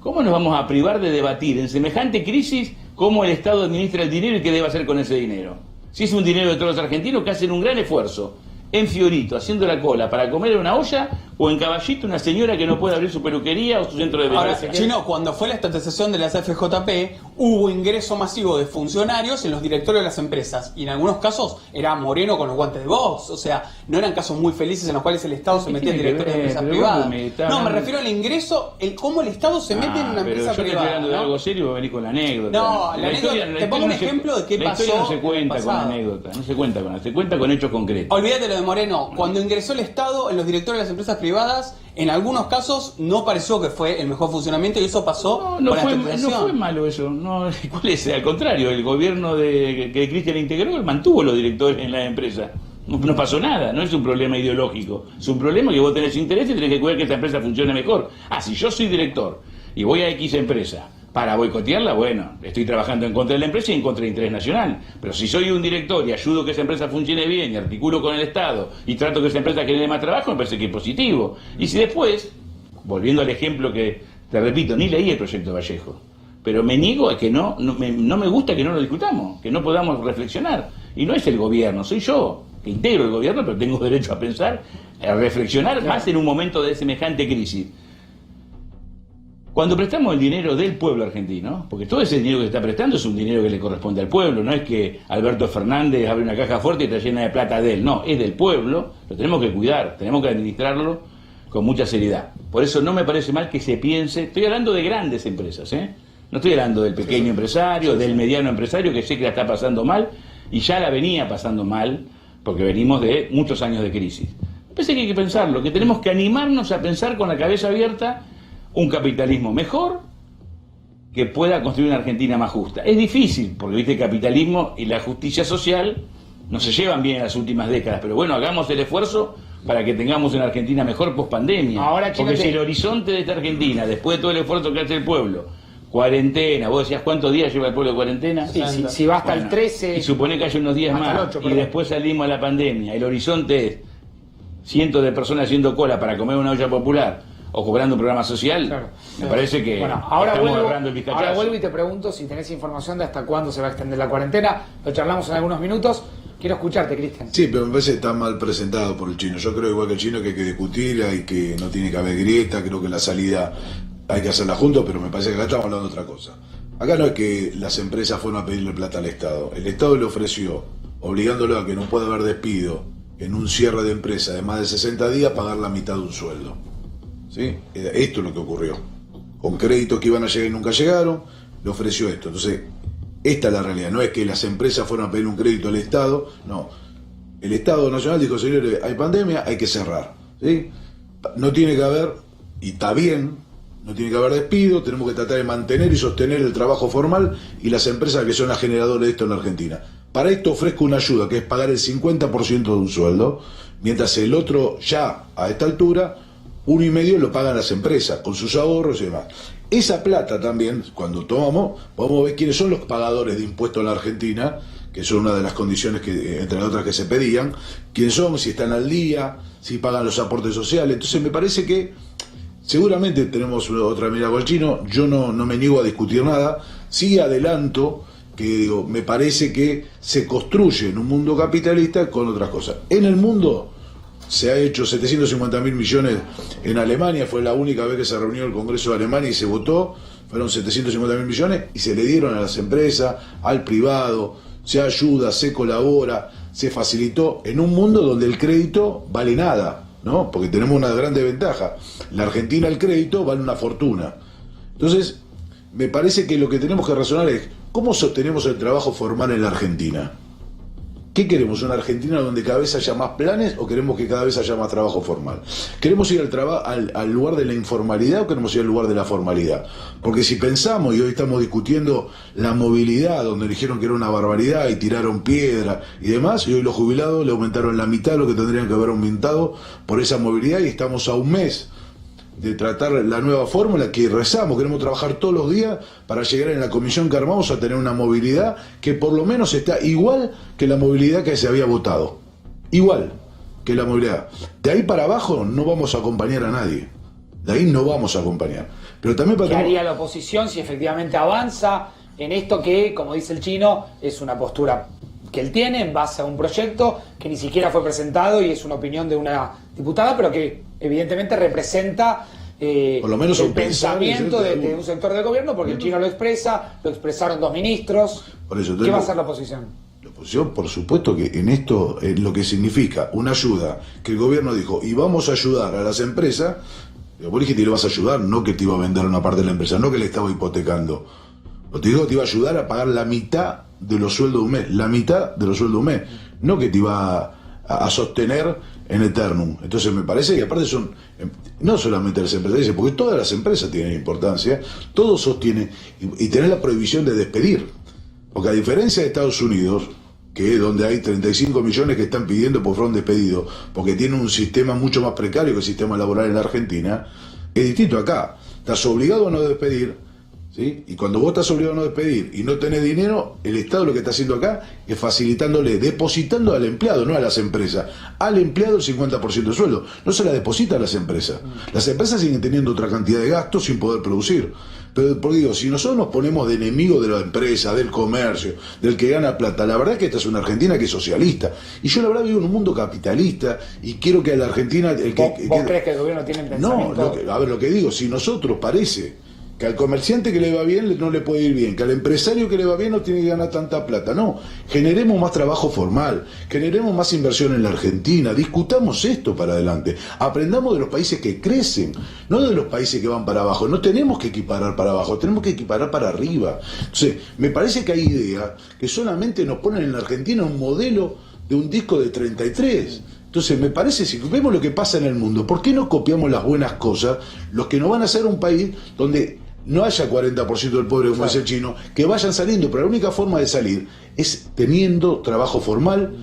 ¿cómo nos vamos a privar de debatir en semejante crisis cómo el Estado administra el dinero y qué debe hacer con ese dinero? Si es un dinero de todos los argentinos que hacen un gran esfuerzo en Fiorito, haciendo la cola para comer en una olla, o en Caballito, una señora que no puede abrir su peluquería o su centro de belleza. Ahora, Chino, cuando fue la estatización de las FJP, hubo ingreso masivo de funcionarios en los directorios de las empresas. Y en algunos casos era Moreno con los guantes de voz. O sea, no eran casos muy felices en los cuales el Estado se metía en directorios de empresas privadas. Me refiero al ingreso, cómo el Estado se mete en una empresa privada. Yo te estoy hablando de algo serio y voy a venir con la anécdota. No, la anécdota, te pongo un ejemplo de qué pasó. La historia no se cuenta con anécdota, no se cuenta con hechos concretos. Olvídate lo de Moreno. Cuando ingresó el Estado en los directorios de las empresas privadas, en algunos casos no pareció que fue el mejor funcionamiento y eso pasó no con la fue estatización. malo eso. ¿Cuál es? Al contrario, el gobierno que Cristian integró mantuvo los directores en la empresa. No pasó nada, no es un problema ideológico. Es un problema que vos tenés interés y tenés que cuidar que esta empresa funcione mejor. Si yo soy director y voy a X empresa para boicotearla, bueno, estoy trabajando en contra de la empresa y en contra del interés nacional. Pero si soy un director y ayudo que esa empresa funcione bien y articulo con el Estado y trato que esa empresa genere más trabajo, me parece que es positivo. Y si después, volviendo al ejemplo que, te repito, ni leí el proyecto de Vallejo, pero me niego a que no me gusta que no lo discutamos, que no podamos reflexionar. Y no es el gobierno, soy yo, que integro el gobierno, pero tengo derecho a pensar, a reflexionar más en un momento de semejante crisis. Cuando prestamos el dinero del pueblo argentino, porque todo ese dinero que se está prestando es un dinero que le corresponde al pueblo, no es que Alberto Fernández abre una caja fuerte y está llena de plata de él, no, es del pueblo, lo tenemos que cuidar, tenemos que administrarlo con mucha seriedad. Por eso no me parece mal que se piense, estoy hablando de grandes empresas, no estoy hablando del pequeño empresario, del mediano empresario, que sé que la está pasando mal, y ya la venía pasando mal, porque venimos de muchos años de crisis. Me parece que hay que pensarlo, que tenemos que animarnos a pensar con la cabeza abierta un capitalismo mejor que pueda construir una Argentina más justa. Es difícil, porque viste, el capitalismo y la justicia social no se llevan bien en las últimas décadas, pero bueno, hagamos el esfuerzo para que tengamos una Argentina mejor post pandemia. Ahora, porque si el horizonte de esta Argentina, después de todo el esfuerzo que hace el pueblo, cuarentena, vos decías cuántos días lleva el pueblo de cuarentena. Sí, si va hasta el 13. Y supone que hay unos días hasta más, el 8, y perdón. después salimos a la pandemia. El horizonte es cientos de personas haciendo cola para comer una olla popular o cobrando un programa social. Claro. Me parece que Bueno, ahora estamos vuelvo, agarrando el vizcachazo. ahora vuelvo y te pregunto si tenés información de hasta cuándo se va a extender la cuarentena. Lo charlamos en algunos minutos. Quiero escucharte, Cristian. Sí, pero me parece que está mal presentado por el chino. Yo creo igual que el chino que hay que discutir, hay que no tiene que haber grieta, creo que la salida hay que hacerla juntos, pero me parece que acá estamos hablando de otra cosa. Acá no es que las empresas fueron a pedirle plata al Estado. El Estado le ofreció, obligándolo a que no pueda haber despido en un cierre de empresa de más de 60 días, pagar la mitad de un sueldo. ¿Sí? Esto es lo que ocurrió. Con créditos que iban a llegar y nunca llegaron, le ofreció esto. Entonces, esta es la realidad. No es que las empresas fueron a pedir un crédito al Estado, no. El Estado Nacional dijo, señores, hay pandemia, hay que cerrar. ¿Sí? No tiene que haber, y está bien, no tiene que haber despido, tenemos que tratar de mantener y sostener el trabajo formal y las empresas que son las generadoras de esto en la Argentina. Para esto ofrezco una ayuda, que es pagar el 50% de un sueldo, mientras el otro ya, a esta altura, 1,5 lo pagan las empresas, con sus ahorros y demás. Esa plata también, cuando tomamos, podemos ver quiénes son los pagadores de impuestos en la Argentina, que son una de las condiciones que, entre las otras que se pedían, quiénes son, si están al día, si pagan los aportes sociales. Entonces me parece que seguramente tenemos otra mirada con el chino, yo no me niego a discutir nada, sí adelanto que digo, me parece que se construye en un mundo capitalista con otras cosas. En el mundo se ha hecho 750.000 millones en Alemania, fue la única vez que se reunió el Congreso de Alemania y se votó, fueron 750.000 millones y se le dieron a las empresas, al privado, se ayuda, se colabora, se facilitó en un mundo donde el crédito vale nada, ¿no? Porque tenemos una gran desventaja. La Argentina el crédito vale una fortuna. Entonces, me parece que lo que tenemos que razonar es ¿cómo sostenemos el trabajo formal en la Argentina? ¿Qué queremos? ¿Una Argentina donde cada vez haya más planes o queremos que cada vez haya más trabajo formal? ¿Queremos ir al lugar de la informalidad o queremos ir al lugar de la formalidad? Porque si pensamos, y hoy estamos discutiendo la movilidad, donde dijeron que era una barbaridad y tiraron piedra y demás, y hoy los jubilados le aumentaron la mitad de lo que tendrían que haber aumentado por esa movilidad y estamos a un mes de tratar la nueva fórmula que rezamos, queremos trabajar todos los días para llegar en la comisión que armamos a tener una movilidad que por lo menos está igual que la movilidad que se había votado, igual que la movilidad. De ahí para abajo no vamos a acompañar a nadie, de ahí no vamos a acompañar. Pero también ¿Qué haría la oposición si efectivamente avanza en esto que, como dice el chino, es una postura que él tiene en base a un proyecto que ni siquiera fue presentado y es una opinión de una diputada, pero que evidentemente representa por lo menos el un pensamiento de un sector del gobierno, porque el chino lo expresa, lo expresaron 2 ministros. Por eso, ¿Qué va a hacer la oposición? La oposición, por supuesto que en esto lo que significa una ayuda, que el gobierno dijo, y vamos a ayudar a las empresas, vos dijiste que le vas a ayudar, no que te iba a vender una parte de la empresa, no que le estaba hipotecando. Lo te digo que te iba a ayudar a pagar la mitad de los sueldos de un mes, la mitad de los sueldos de un mes, no que te iba a sostener en eternum. Entonces me parece que aparte son, no solamente las empresas, porque todas las empresas tienen importancia, todos sostienen, y tenés la prohibición de despedir, porque a diferencia de Estados Unidos, que es donde hay 35 millones que están pidiendo por fueron despedidos, porque tienen un sistema mucho más precario que el sistema laboral en la Argentina, es distinto acá, estás obligado a no despedir, ¿sí? Y cuando vos estás obligado a no despedir y no tenés dinero, el Estado lo que está haciendo acá es facilitándole, depositando al empleado, no a las empresas, al empleado el 50% del sueldo, no se la deposita a las empresas. Las empresas siguen teniendo otra cantidad de gastos sin poder producir. Pero por digo, si nosotros nos ponemos de enemigo de la empresa, del comercio, del que gana plata, la verdad es que esta es una Argentina que es socialista. Y yo la verdad vivo en un mundo capitalista y quiero que a la Argentina... ¿Vos crees que el gobierno tiene pensamiento? No, lo que digo, si nosotros parece que al comerciante que le va bien no le puede ir bien, que al empresario que le va bien no tiene que ganar tanta plata. No, generemos más trabajo formal, generemos más inversión en la Argentina, discutamos esto para adelante, aprendamos de los países que crecen, no de los países que van para abajo. No tenemos que equiparar para abajo, tenemos que equiparar para arriba. Entonces, me parece que hay ideas que solamente nos ponen en la Argentina un modelo de un disco de 33. Entonces, me parece, si vemos lo que pasa en el mundo, ¿por qué no copiamos las buenas cosas, los que nos van a hacer un país donde no haya 40% del pobre, como dice el chino, que vayan saliendo? Pero la única forma de salir es teniendo trabajo formal,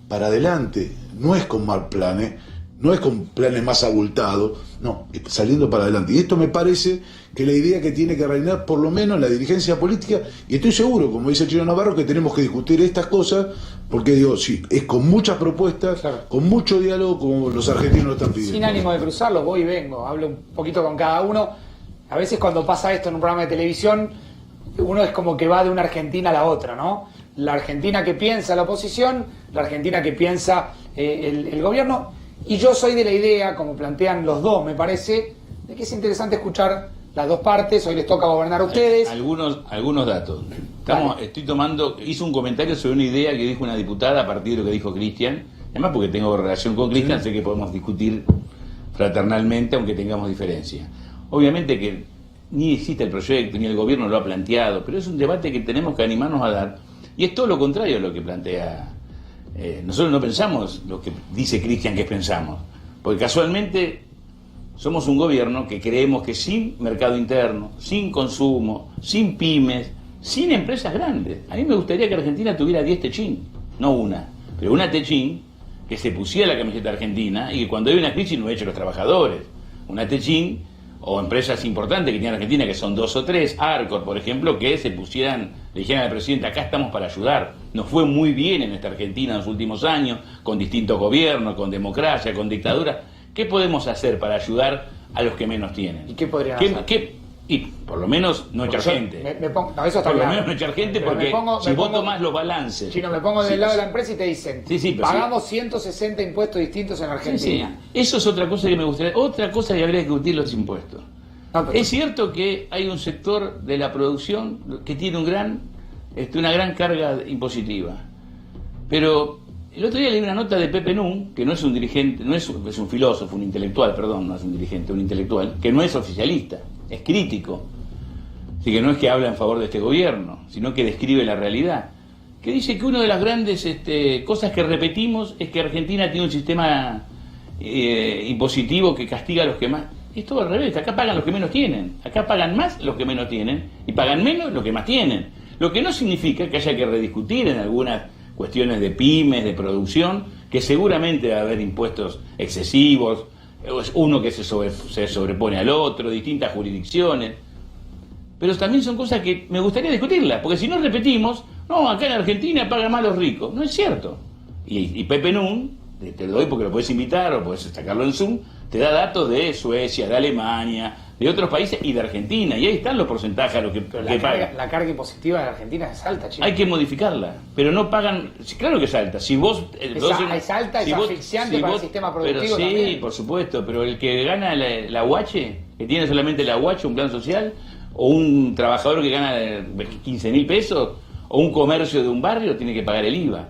para adelante, no es con mal planes, no es con planes más abultados, no, es saliendo para adelante. Y esto me parece que la idea que tiene que reinar, por lo menos en la dirigencia política, y estoy seguro, como dice el Chino Navarro, que tenemos que discutir estas cosas, porque digo, sí, es con muchas propuestas, claro, con mucho diálogo, como los argentinos lo están pidiendo. sin ánimo de cruzarlos, voy y vengo, hablo un poquito con cada uno. A veces cuando pasa esto en un programa de televisión, uno es como que va de una Argentina a la otra, ¿no? La Argentina que piensa la oposición, la Argentina que piensa el gobierno. Y yo soy de la idea, como plantean los dos, me parece, de que es interesante escuchar las dos partes. Hoy les toca gobernar a ustedes. Algunos datos. Hice un comentario sobre una idea que dijo una diputada a partir de lo que dijo Cristian. Además, porque tengo relación con Cristian, sé que podemos discutir fraternalmente, aunque tengamos diferencia. Obviamente que ni existe el proyecto, ni el gobierno lo ha planteado, pero es un debate que tenemos que animarnos a dar. Y es todo lo contrario a lo que plantea. Nosotros no pensamos lo que dice Cristian que pensamos, porque casualmente somos un gobierno que creemos que sin mercado interno, sin consumo, sin pymes, sin empresas grandes. A mí me gustaría que Argentina tuviera 10 Techín, no una, pero una Techín que se pusiera la camiseta argentina y que cuando hay una crisis no eche a los trabajadores. Una Techín o empresas importantes que tiene Argentina, que son 2 o 3, Arcor, por ejemplo, que se pusieran, le dijeran al presidente, acá estamos para ayudar. Nos fue muy bien en esta Argentina en los últimos años, con distintos gobiernos, con democracia, con dictadura. ¿Qué podemos hacer para ayudar a los que menos tienen? ¿Y qué podrían hacer? Y por lo menos no echar gente. No, eso está por claro. lo menos no echar gente, Pero porque si vos tomás los balances. Chino, me pongo del lado de la empresa y te dicen, pagamos 160 impuestos distintos en Argentina. Sí. Eso es otra cosa que me gustaría. Otra cosa que habría que discutir, los impuestos. Es cierto que hay un sector de la producción que tiene una gran carga impositiva. Pero el otro día leí una nota de Pepe Nun, que no es un dirigente, es un filósofo, un intelectual, perdón, no es un dirigente, un intelectual, que no es oficialista, es crítico. Así que no es que habla en favor de este gobierno, sino que describe la realidad. Que dice que una de las grandes cosas que repetimos es que Argentina tiene un sistema impositivo que castiga a los que más. Es todo al revés, acá pagan los que menos tienen, acá pagan más los que menos tienen y pagan menos los que más tienen. Lo que no significa que haya que rediscutir en algunas cuestiones de pymes, de producción, que seguramente va a haber impuestos excesivos, uno que se sobrepone al otro, distintas jurisdicciones. Pero también son cosas que me gustaría discutirlas, porque si no repetimos, no, acá en Argentina pagan más los ricos. No es cierto. Y Pepe Nun, te lo doy porque lo puedes invitar o puedes sacarlo en Zoom, te da datos de Suecia, de Alemania, de otros países y de Argentina. Y ahí están los porcentajes a los que pagan. La carga impositiva de Argentina es alta, chicos. Hay que modificarla, pero no pagan. Claro que es alta. Si vos, es alta, es asfixiante para el sistema productivo. Pero sí, también. Por supuesto, pero el que gana la UH, que tiene solamente la UH, un plan social, o un trabajador que gana 15.000 pesos, o un comercio de un barrio, tiene que pagar el IVA.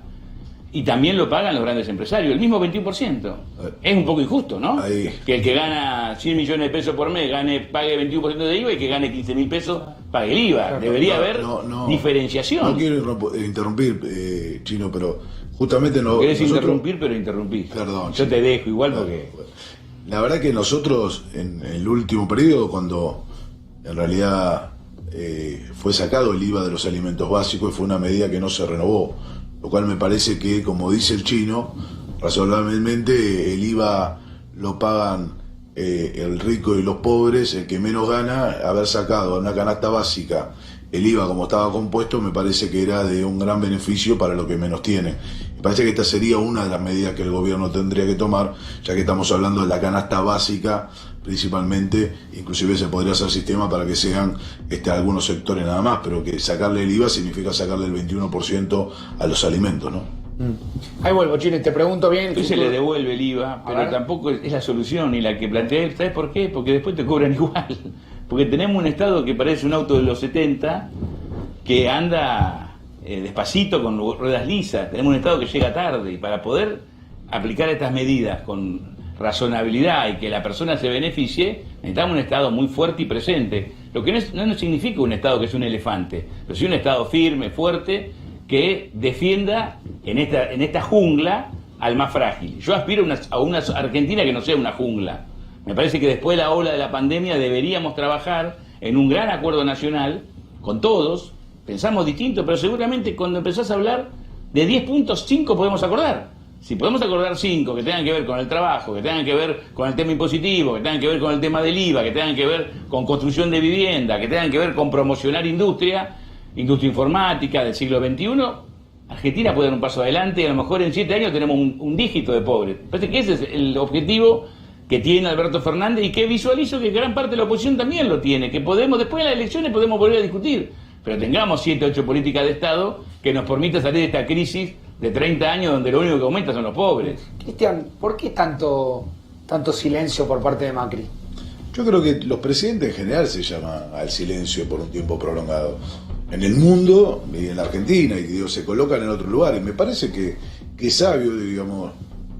Y también lo pagan los grandes empresarios, el mismo 21%. Es un poco injusto, ¿no? Ahí. Que el que gana 100 millones de pesos por mes pague 21% de IVA y que gane 15.000 pesos pague el IVA. Debería haber diferenciación. No quiero interrumpir, Chino, pero justamente no. Querés interrumpir, pero interrumpís. Perdón. Yo te dejo igual porque. La verdad que nosotros, en el último periodo, cuando en realidad fue sacado el IVA de los alimentos básicos, fue una medida que no se renovó. Lo cual me parece que, como dice el Chino, razonablemente el IVA lo pagan el rico y los pobres. El que menos gana, haber sacado a una canasta básica el IVA como estaba compuesto, me parece que era de un gran beneficio para los que menos tienen. Me parece que esta sería una de las medidas que el gobierno tendría que tomar, ya que estamos hablando de la canasta básica principalmente. Inclusive se podría hacer sistema para que sean algunos sectores nada más, pero que sacarle el IVA significa sacarle el 21% a los alimentos, ¿no? Ahí vuelvo, Chino, y te pregunto bien. Hoy se le devuelve el IVA, pero tampoco es la solución ni la que planteé. ¿Sabes por qué? Porque después te cobran igual. Porque tenemos un Estado que parece un auto de los 70 que anda despacito con ruedas lisas. Tenemos un Estado que llega tarde, y para poder aplicar estas medidas con razonabilidad y que la persona se beneficie, necesitamos un Estado muy fuerte y presente. Lo que no significa un Estado que es un elefante, pero sí un Estado firme, fuerte, que defienda en esta jungla al más frágil. Yo aspiro a una Argentina que no sea una jungla. Me parece que después de la ola de la pandemia deberíamos trabajar en un gran acuerdo nacional con todos. Pensamos distinto, pero seguramente cuando empezás a hablar de 10 puntos, 5 podemos acordar. Si podemos acordar 5 que tengan que ver con el trabajo, que tengan que ver con el tema impositivo, que tengan que ver con el tema del IVA, que tengan que ver con construcción de vivienda, que tengan que ver con promocionar industria informática del siglo XXI, Argentina puede dar un paso adelante y a lo mejor en 7 años tenemos un dígito de pobres. Parece que ese es el objetivo que tiene Alberto Fernández y que visualizo que gran parte de la oposición también lo tiene, que podemos, después de las elecciones podemos volver a discutir, pero tengamos 7, 8 políticas de Estado que nos permita salir de esta crisis de 30 años donde lo único que aumenta son los pobres. Cristian, ¿por qué tanto silencio por parte de Macri? Yo creo que los presidentes en general se llaman al silencio por un tiempo prolongado. En el mundo y en la Argentina, y digo, se colocan en otros lugares. Me parece que es sabio, digamos,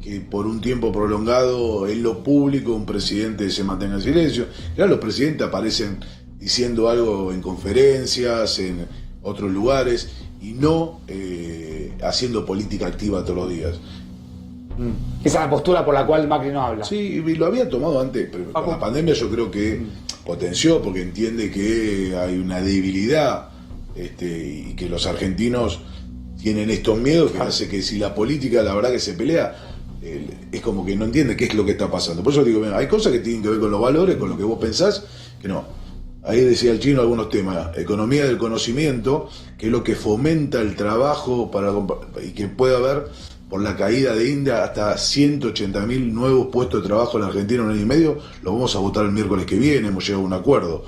que por un tiempo prolongado en lo público un presidente se mantenga en silencio. Claro, los presidentes aparecen diciendo algo en conferencias, en otros lugares, y no haciendo política activa todos los días. Esa es la postura por la cual Macri no habla. Sí, y lo había tomado antes, pero con la pandemia yo creo que potenció, porque entiende que hay una debilidad y que los argentinos tienen estos miedos que hace que si la política, la verdad que se pelea, es como que no entiende qué es lo que está pasando. Por eso digo, hay cosas que tienen que ver con los valores, con lo que vos pensás, que no. Ahí decía el chino algunos temas, economía del conocimiento, que es lo que fomenta el trabajo y que puede haber, por la caída de India, hasta 180.000 nuevos puestos de trabajo en la Argentina en un año y medio. Lo vamos a votar el miércoles que viene, hemos llegado a un acuerdo.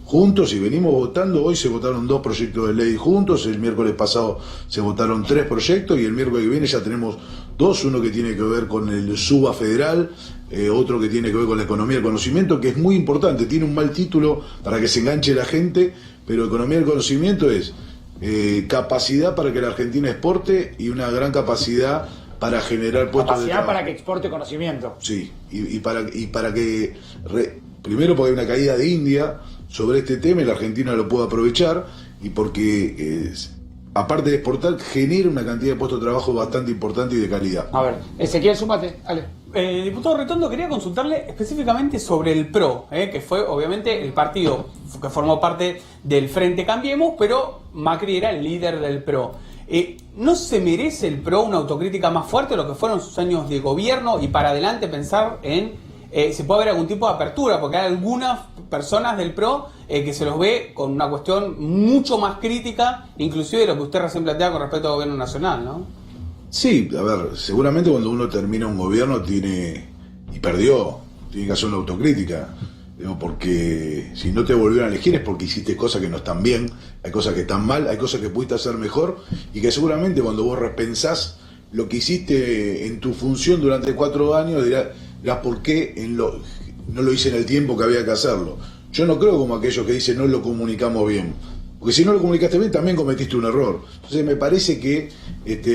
Juntos, y venimos votando. Hoy se votaron 2 proyectos de ley juntos, el miércoles pasado se votaron 3 proyectos y el miércoles que viene ya tenemos 2, uno que tiene que ver con el SUBA federal, otro que tiene que ver con la economía del conocimiento, que es muy importante, tiene un mal título para que se enganche la gente, pero economía del conocimiento es capacidad para que la Argentina exporte y una gran capacidad para generar puestos de trabajo. Capacidad para que exporte conocimiento. Sí, y para que primero porque hay una caída de India sobre este tema y la Argentina lo puede aprovechar, y porque aparte de exportar genera una cantidad de puestos de trabajo bastante importante y de calidad. A ver, Ezequiel, súmate, dale. Diputado Retondo, quería consultarle específicamente sobre el PRO, que fue obviamente el partido que formó parte del Frente Cambiemos, pero Macri era el líder del PRO. ¿No se merece el PRO una autocrítica más fuerte de lo que fueron sus años de gobierno y para adelante pensar en si puede haber algún tipo de apertura? Porque hay algunas personas del PRO que se los ve con una cuestión mucho más crítica, inclusive de lo que usted recién plantea con respecto al gobierno nacional, ¿no? Sí, a ver, seguramente cuando uno termina un gobierno tiene que hacer una autocrítica. Digo, porque si no te volvieron a elegir es porque hiciste cosas que no están bien, hay cosas que están mal, hay cosas que pudiste hacer mejor, y que seguramente cuando vos repensás lo que hiciste en tu función durante 4 años dirás por qué no lo hice en el tiempo que había que hacerlo. Yo no creo como aquellos que dicen no lo comunicamos bien, porque si no lo comunicaste bien también cometiste un error. Entonces me parece que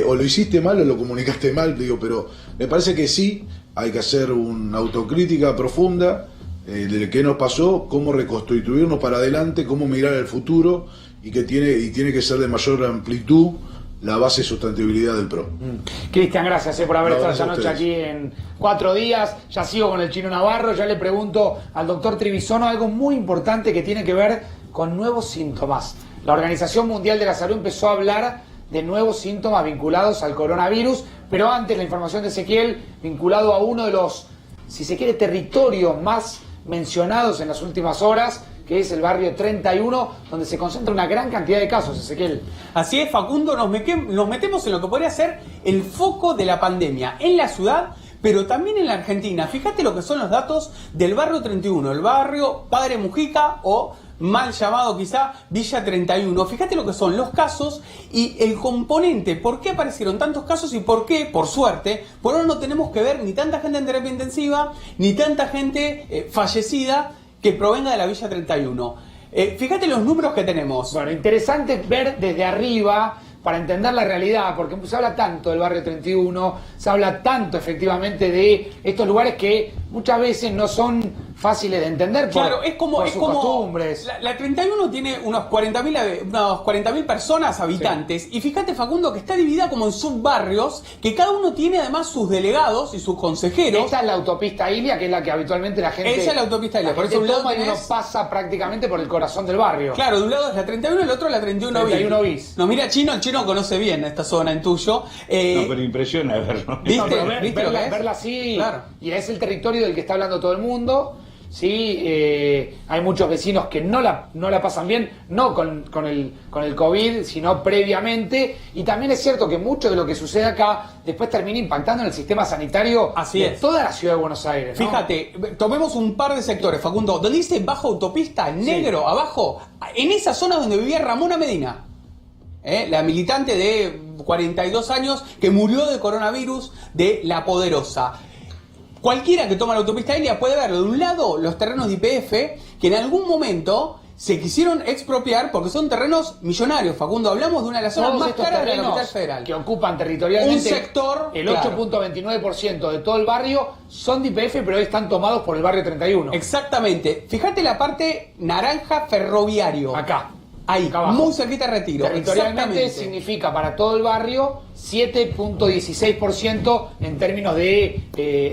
o lo hiciste mal o lo comunicaste mal, pero me parece que sí hay que hacer una autocrítica profunda de qué nos pasó, cómo reconstituirnos para adelante, cómo mirar al futuro, y que tiene que ser de mayor amplitud la base de sustentabilidad del PRO. Cristian, gracias por haber estado esta noche ustedes aquí en 4 días. Ya sigo con el Chino Navarro, ya le pregunto al doctor Trivisono algo muy importante que tiene que ver con nuevos síntomas. La Organización Mundial de la Salud empezó a hablar de nuevos síntomas vinculados al coronavirus, pero antes la información de Ezequiel vinculado a uno de los, si se quiere, territorios más mencionados en las últimas horas, que es el barrio 31, donde se concentra una gran cantidad de casos, Ezequiel. Así es, Facundo, nos metemos en lo que podría ser el foco de la pandemia en la ciudad, pero también en la Argentina. Fíjate lo que son los datos del barrio 31, el barrio Padre Mujica, o mal llamado quizá Villa 31. Fíjate lo que son los casos y el componente, por qué aparecieron tantos casos y por qué, por suerte, por ahora no tenemos que ver ni tanta gente en terapia intensiva, ni tanta gente fallecida que provenga de la Villa 31. Fíjate los números que tenemos. Bueno, interesante ver desde arriba para entender la realidad, porque se habla tanto del barrio 31, se habla tanto efectivamente de estos lugares que muchas veces no son fáciles de entender Claro, es como, por es sus como costumbres. la 31 tiene unos 40.000 personas habitantes, y fíjate, Facundo, que está dividida como en subbarrios, que cada uno tiene además sus delegados y sus consejeros. Esta es la autopista Ilia, que es la que habitualmente la gente... Esa es la autopista Ilia, por eso un lado toma y uno tenés- pasa prácticamente por el corazón del barrio. Claro, de un lado es la 31 y el otro es la 31 bis. 31 bis. No, mira, el chino conoce bien esta zona en tuyo. No, pero impresiona verlo. ¿Viste? No, pero ¿Viste lo que es? verla así, Claro. y es el territorio del que está hablando todo el mundo. Sí, hay muchos vecinos que no la pasan bien, no con el COVID, sino previamente. Y también es cierto que mucho de lo que sucede acá después termina impactando en el sistema sanitario Así de es. toda la ciudad de Buenos Aires, ¿no? Fíjate, tomemos un par de sectores, Facundo. Donde dice bajo autopista, en negro, abajo, en esa zona donde vivía Ramona Medina, la militante de 42 años que murió de coronavirus de La Poderosa. Cualquiera que toma la autopista Ilia puede verlo. De un lado, los terrenos de YPF, que en algún momento se quisieron expropiar porque son terrenos millonarios. Facundo, hablamos de una de las zonas Todos más estos caras de la terrenos capital federal. que ocupan territorialmente Un sector, el claro. 8.29% de todo el barrio son de YPF, pero hoy están tomados por el barrio 31. Exactamente. Fíjate la parte naranja ferroviario. Acá. Ahí, Acá abajo. muy cerquita de Retiro. Territorialmente Exactamente. significa para todo el barrio 7.16% en términos de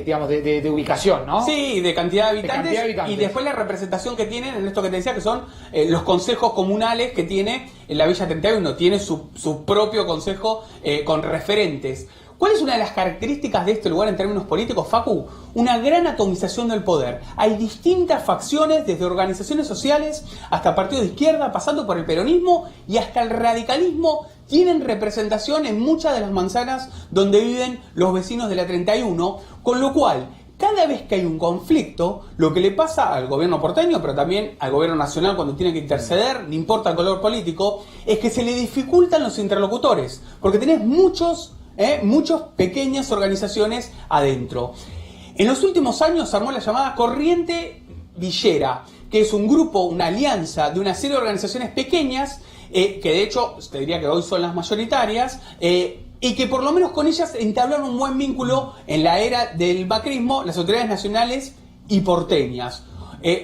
digamos, de ubicación, ¿no? Sí, de cantidad de habitantes, cantidad de habitantes. y después la representación que tienen en esto que te decía, que son los consejos comunales que tiene en la Villa 31. Tiene su propio consejo con referentes. ¿Cuál es una de las características de este lugar en términos políticos, Facu? Una gran atomización del poder. Hay distintas facciones, desde organizaciones sociales hasta partidos de izquierda, pasando por el peronismo y hasta el radicalismo, tienen representación en muchas de las manzanas donde viven los vecinos de la 31, con lo cual, cada vez que hay un conflicto, lo que le pasa al gobierno porteño, pero también al gobierno nacional cuando tiene que interceder, no importa el color político, es que se le dificultan los interlocutores, porque tenés muchas pequeñas organizaciones adentro. En los últimos años se armó la llamada Corriente Villera, que es un grupo, una alianza de una serie de organizaciones pequeñas, que de hecho, te diría que hoy son las mayoritarias, y que por lo menos con ellas entablaron un buen vínculo en la era del macrismo, las autoridades nacionales y porteñas.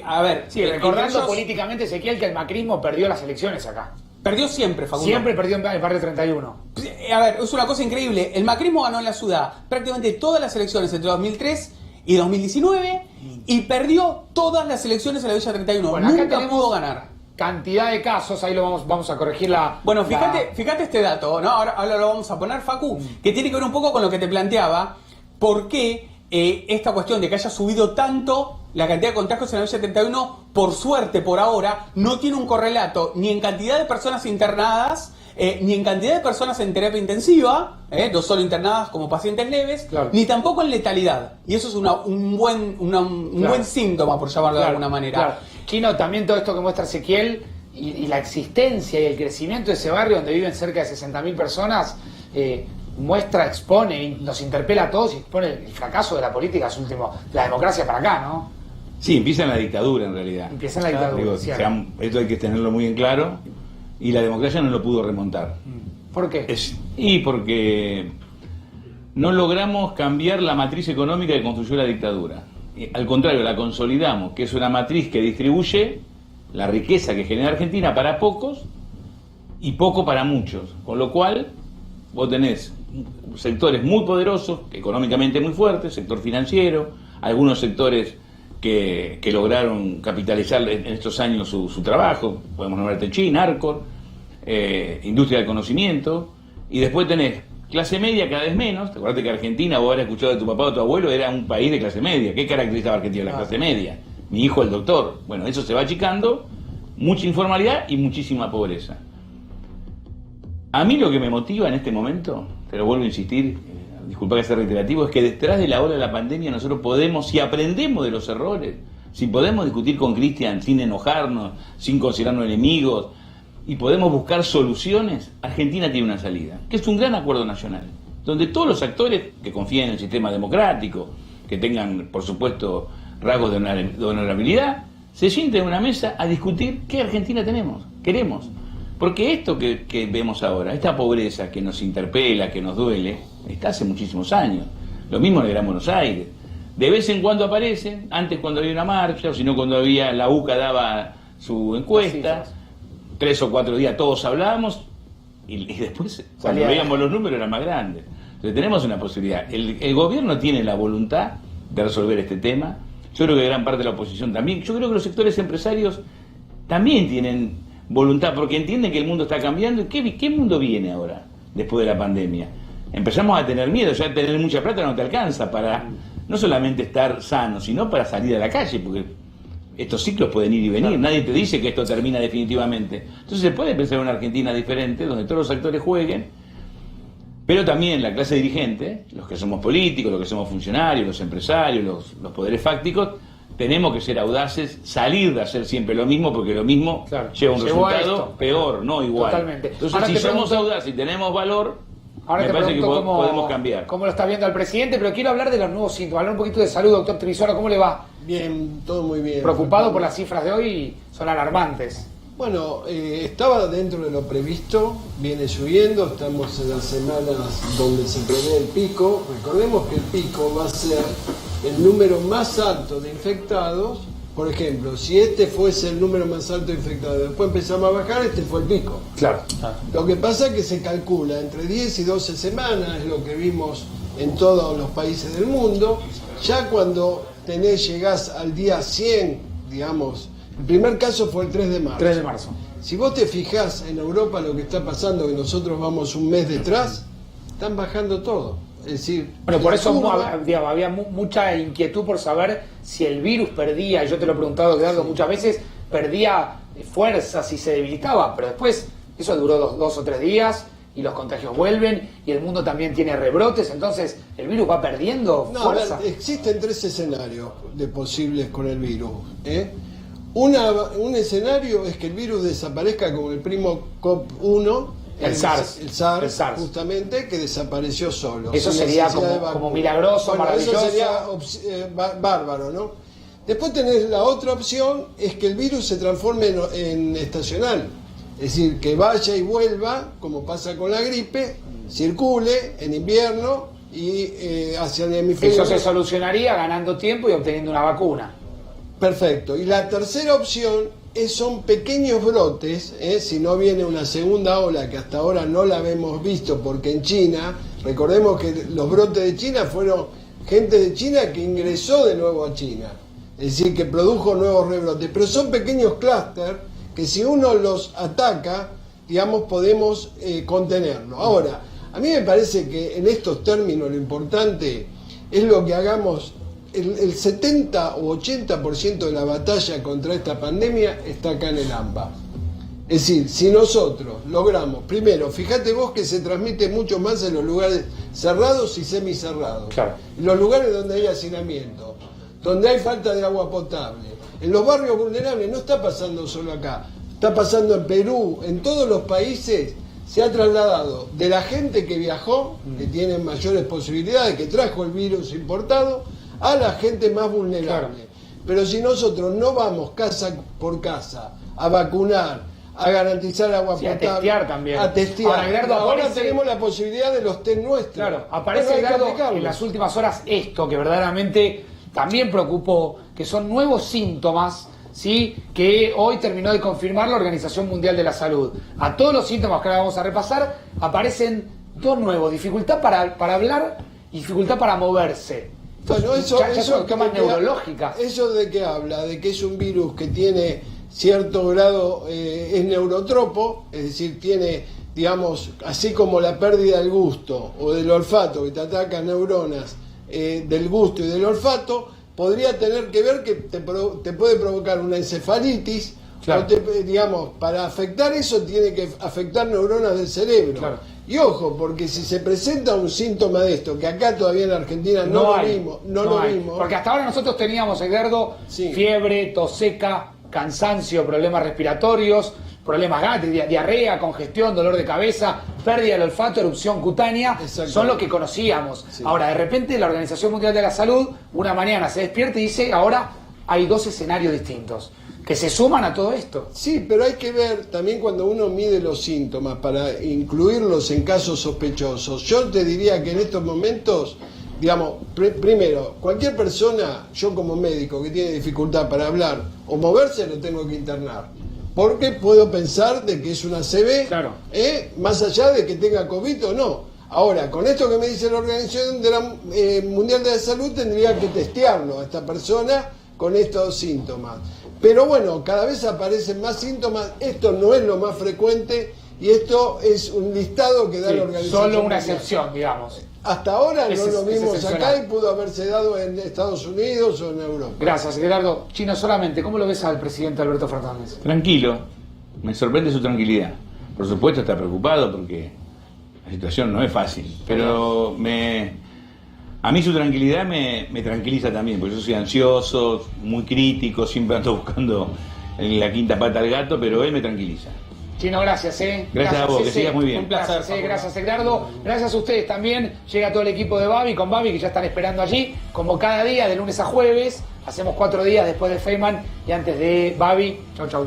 A ver, Sí, recordando ellos- políticamente, Ezequiel, que el macrismo perdió las elecciones acá. perdió siempre, Facundo. Siempre perdió en el barrio 31. A ver, es una cosa increíble. El macrismo ganó en la ciudad prácticamente todas las elecciones entre 2003 y 2019 y perdió todas las elecciones en la Villa 31. Bueno, acá Nunca tenemos pudo ganar. cantidad de casos, ahí lo vamos a corregir la... Bueno, la- fíjate este dato, ¿no? Ahora lo vamos a poner, Facu, que tiene que ver un poco con lo que te planteaba. ¿Por qué esta cuestión de que haya subido tanto la cantidad de contagios en la Villa 31, por suerte, por ahora, no tiene un correlato ni en cantidad de personas internadas, ni en cantidad de personas en terapia intensiva, no solo internadas como pacientes leves, Claro. ni tampoco en letalidad? Y eso es un buen síntoma, por llamarlo de Claro, alguna manera. claro. Chino, también todo esto que muestra Ezequiel y la existencia y el crecimiento de ese barrio donde viven cerca de 60.000 personas, muestra, expone, y nos interpela a todos y expone el fracaso de la política, la democracia para acá, ¿no? Sí, empieza en la dictadura en realidad. Empieza en la dictadura, Digo, cierto. esto hay que tenerlo muy en claro. Y la democracia no lo pudo remontar. ¿Por qué? Y porque no logramos cambiar la matriz económica que construyó la dictadura. Al contrario, la consolidamos, que es una matriz que distribuye la riqueza que genera Argentina para pocos y poco para muchos. Con lo cual, vos tenés sectores muy poderosos, económicamente muy fuertes, sector financiero, algunos sectores que lograron capitalizar en estos años su trabajo, podemos nombrar Techín, Arcor, industria del conocimiento, y después tenés clase media cada vez menos. Te acuerdas que Argentina, vos habrás escuchado de tu papá o tu abuelo, era un país de clase media. ¿Qué caracterizaba a Argentina? La clase media. Mi hijo el doctor. Bueno, eso se va achicando, mucha informalidad y muchísima pobreza. A mí lo que me motiva en este momento, te lo vuelvo a insistir, disculpa que sea reiterativo, es que detrás de la ola de la pandemia nosotros podemos, si aprendemos de los errores, si podemos discutir con Cristian sin enojarnos, sin considerarnos enemigos, y podemos buscar soluciones, Argentina tiene una salida, que es un gran acuerdo nacional, donde todos los actores que confíen en el sistema democrático, que tengan, por supuesto, rasgos de honorabilidad, se sienten en una mesa a discutir qué Argentina queremos. Porque esto que vemos ahora, esta pobreza que nos interpela, que nos duele, está hace muchísimos años. Lo mismo en el Gran Buenos Aires. De vez en cuando aparecen, antes cuando había una marcha, o si no cuando había, la UCA daba su encuesta, 3 o 4 días todos hablábamos, y después cuando veíamos los números eran más grandes. Entonces tenemos una posibilidad. El gobierno tiene la voluntad de resolver este tema. Yo creo que gran parte de la oposición también. Yo creo que los sectores empresarios también tienen voluntad, porque entienden que el mundo está cambiando. ¿Y qué mundo viene ahora, después de la pandemia? Empezamos a tener miedo, ya tener mucha plata no te alcanza para no solamente estar sano, sino para salir a la calle, porque estos ciclos pueden ir y venir. Nadie te dice que esto termina definitivamente. Entonces se puede pensar en una Argentina diferente, donde todos los actores jueguen, pero también la clase dirigente, los que somos políticos, los que somos funcionarios, los empresarios, los poderes fácticos, tenemos que ser audaces, salir de hacer siempre lo mismo, porque lo mismo lleva un resultado peor, no igual. Totalmente. Entonces, ahora si somos audaces y tenemos valor, ahora me parece que podemos cambiar. cambiar. ¿Cómo lo está viendo el presidente? Pero quiero hablar de los nuevos síntomas, hablar un poquito de salud, doctor Trevisola, ¿cómo le va? Bien, todo muy bien. Preocupado por las cifras de hoy, son alarmantes. Bueno, estaba dentro de lo previsto, viene subiendo, estamos en las semanas donde se prevé el pico. Recordemos que el pico va a ser el número más alto de infectados. Por ejemplo, si este fuese el número más alto de infectados, después empezamos a bajar, este fue el pico. Claro. Lo que pasa es que se calcula entre 10 y 12 semanas, es lo que vimos en todos los países del mundo. Ya cuando llegás al día 100, digamos, el primer caso fue el 3 de marzo. 3 de marzo. Si vos te fijás en Europa lo que está pasando, que nosotros vamos un mes detrás, están bajando todo. Es decir, bueno, por eso había mucha inquietud por saber si el virus perdía, yo te lo he preguntado, Gerardo, muchas veces, perdía fuerza, si se debilitaba, pero después eso duró 2 o 3 días y los contagios vuelven y el mundo también tiene rebrotes, entonces el virus va perdiendo fuerza. Existen 3 escenarios de posibles con el virus. Un escenario es que el virus desaparezca como el primo COP1, el SARS, justamente, que desapareció solo. Eso sería como milagroso, maravilloso. Eso sería bárbaro, ¿no? Después tenés la otra opción, es que el virus se transforme en estacional. Es decir, que vaya y vuelva, como pasa con la gripe, circule en invierno y hacia el hemisferio. Eso se solucionaría ganando tiempo y obteniendo una vacuna. Perfecto. Y la tercera opción son pequeños brotes, si no viene una segunda ola, que hasta ahora no la hemos visto, porque en China, recordemos que los brotes de China fueron gente de China que ingresó de nuevo a China, es decir, que produjo nuevos rebrotes, pero son pequeños clústeres que si uno los ataca, digamos, podemos contenerlo. Ahora, a mí me parece que en estos términos lo importante es lo que hagamos. El 70 o 80% de la batalla contra esta pandemia está acá en el AMBA. Es decir, si nosotros logramos, primero, fíjate vos que se transmite mucho más en los lugares cerrados y semicerrados. Claro. En los lugares donde hay hacinamiento, donde hay falta de agua potable, en los barrios vulnerables, no está pasando solo acá, está pasando en Perú, en todos los países. Se ha trasladado de la gente que viajó, que tiene mayores posibilidades, que trajo el virus importado, a la gente más vulnerable. Claro. Pero si nosotros no vamos casa por casa a vacunar, a garantizar agua potable, a testear también. A testear. Ahora aparece... tenemos la posibilidad de los test nuestros. Claro, aparece en las últimas horas esto que verdaderamente también preocupó, que son nuevos síntomas, ¿sí?, que hoy terminó de confirmar la Organización Mundial de la Salud. A todos los síntomas que ahora vamos a repasar, aparecen 2 nuevos: dificultad para hablar y dificultad para moverse. Bueno, eso neurológicas. ¿Eso de qué habla? De que es un virus que tiene cierto grado, es neurotropo, es decir, tiene, digamos, así como la pérdida del gusto o del olfato, que te atacan neuronas del gusto y del olfato, podría tener que ver que te puede provocar una encefalitis. Claro. Digamos, para afectar eso tiene que afectar neuronas del cerebro. Claro. Y ojo, porque si se presenta un síntoma de esto, que acá todavía en la Argentina no lo vimos. Porque hasta ahora nosotros teníamos, Edgardo, fiebre, tos seca, cansancio, problemas respiratorios, problemas gástricos, diarrea, congestión, dolor de cabeza, pérdida del olfato, erupción cutánea, son los que conocíamos. Sí. Ahora, de repente la Organización Mundial de la Salud una mañana se despierta y dice, ahora hay 2 escenarios distintos que se suman a todo esto. Sí, pero hay que ver también cuando uno mide los síntomas para incluirlos en casos sospechosos. Yo te diría que en estos momentos digamos, primero, cualquier persona, yo como médico que tiene dificultad para hablar o moverse, lo tengo que internar. Porque puedo pensar de que es una CB, Claro. Más allá de que tenga COVID o no. Ahora, con esto que me dice la Organización de la, Mundial de la Salud, tendría que testearlo a esta persona con estos síntomas. Pero bueno, cada vez aparecen más síntomas, esto no es lo más frecuente y esto es un listado que da Sí, la Organización solo una Mundial. excepción, digamos. Hasta ahora no lo Es vimos excepcional. acá y pudo haberse dado en Estados Unidos o en Europa. Gracias, Gerardo. Chino, solamente, ¿cómo lo ves al presidente Alberto Fernández? Tranquilo, me sorprende su tranquilidad. Por supuesto está preocupado porque la situación no es fácil, pero a mí su tranquilidad me tranquiliza también, porque yo soy ansioso, muy crítico, siempre ando buscando la quinta pata al gato, pero él me tranquiliza. Chino, gracias, Gracias a vos, que Ceci. sigas muy bien. Un placer, gracias, Edgardo. Gracias a ustedes también. Llega todo el equipo de Babi, con Babi, que ya están esperando allí, como cada día, de lunes a jueves. Hacemos 4 días después de Feynman y antes de Babi. Chau, chau.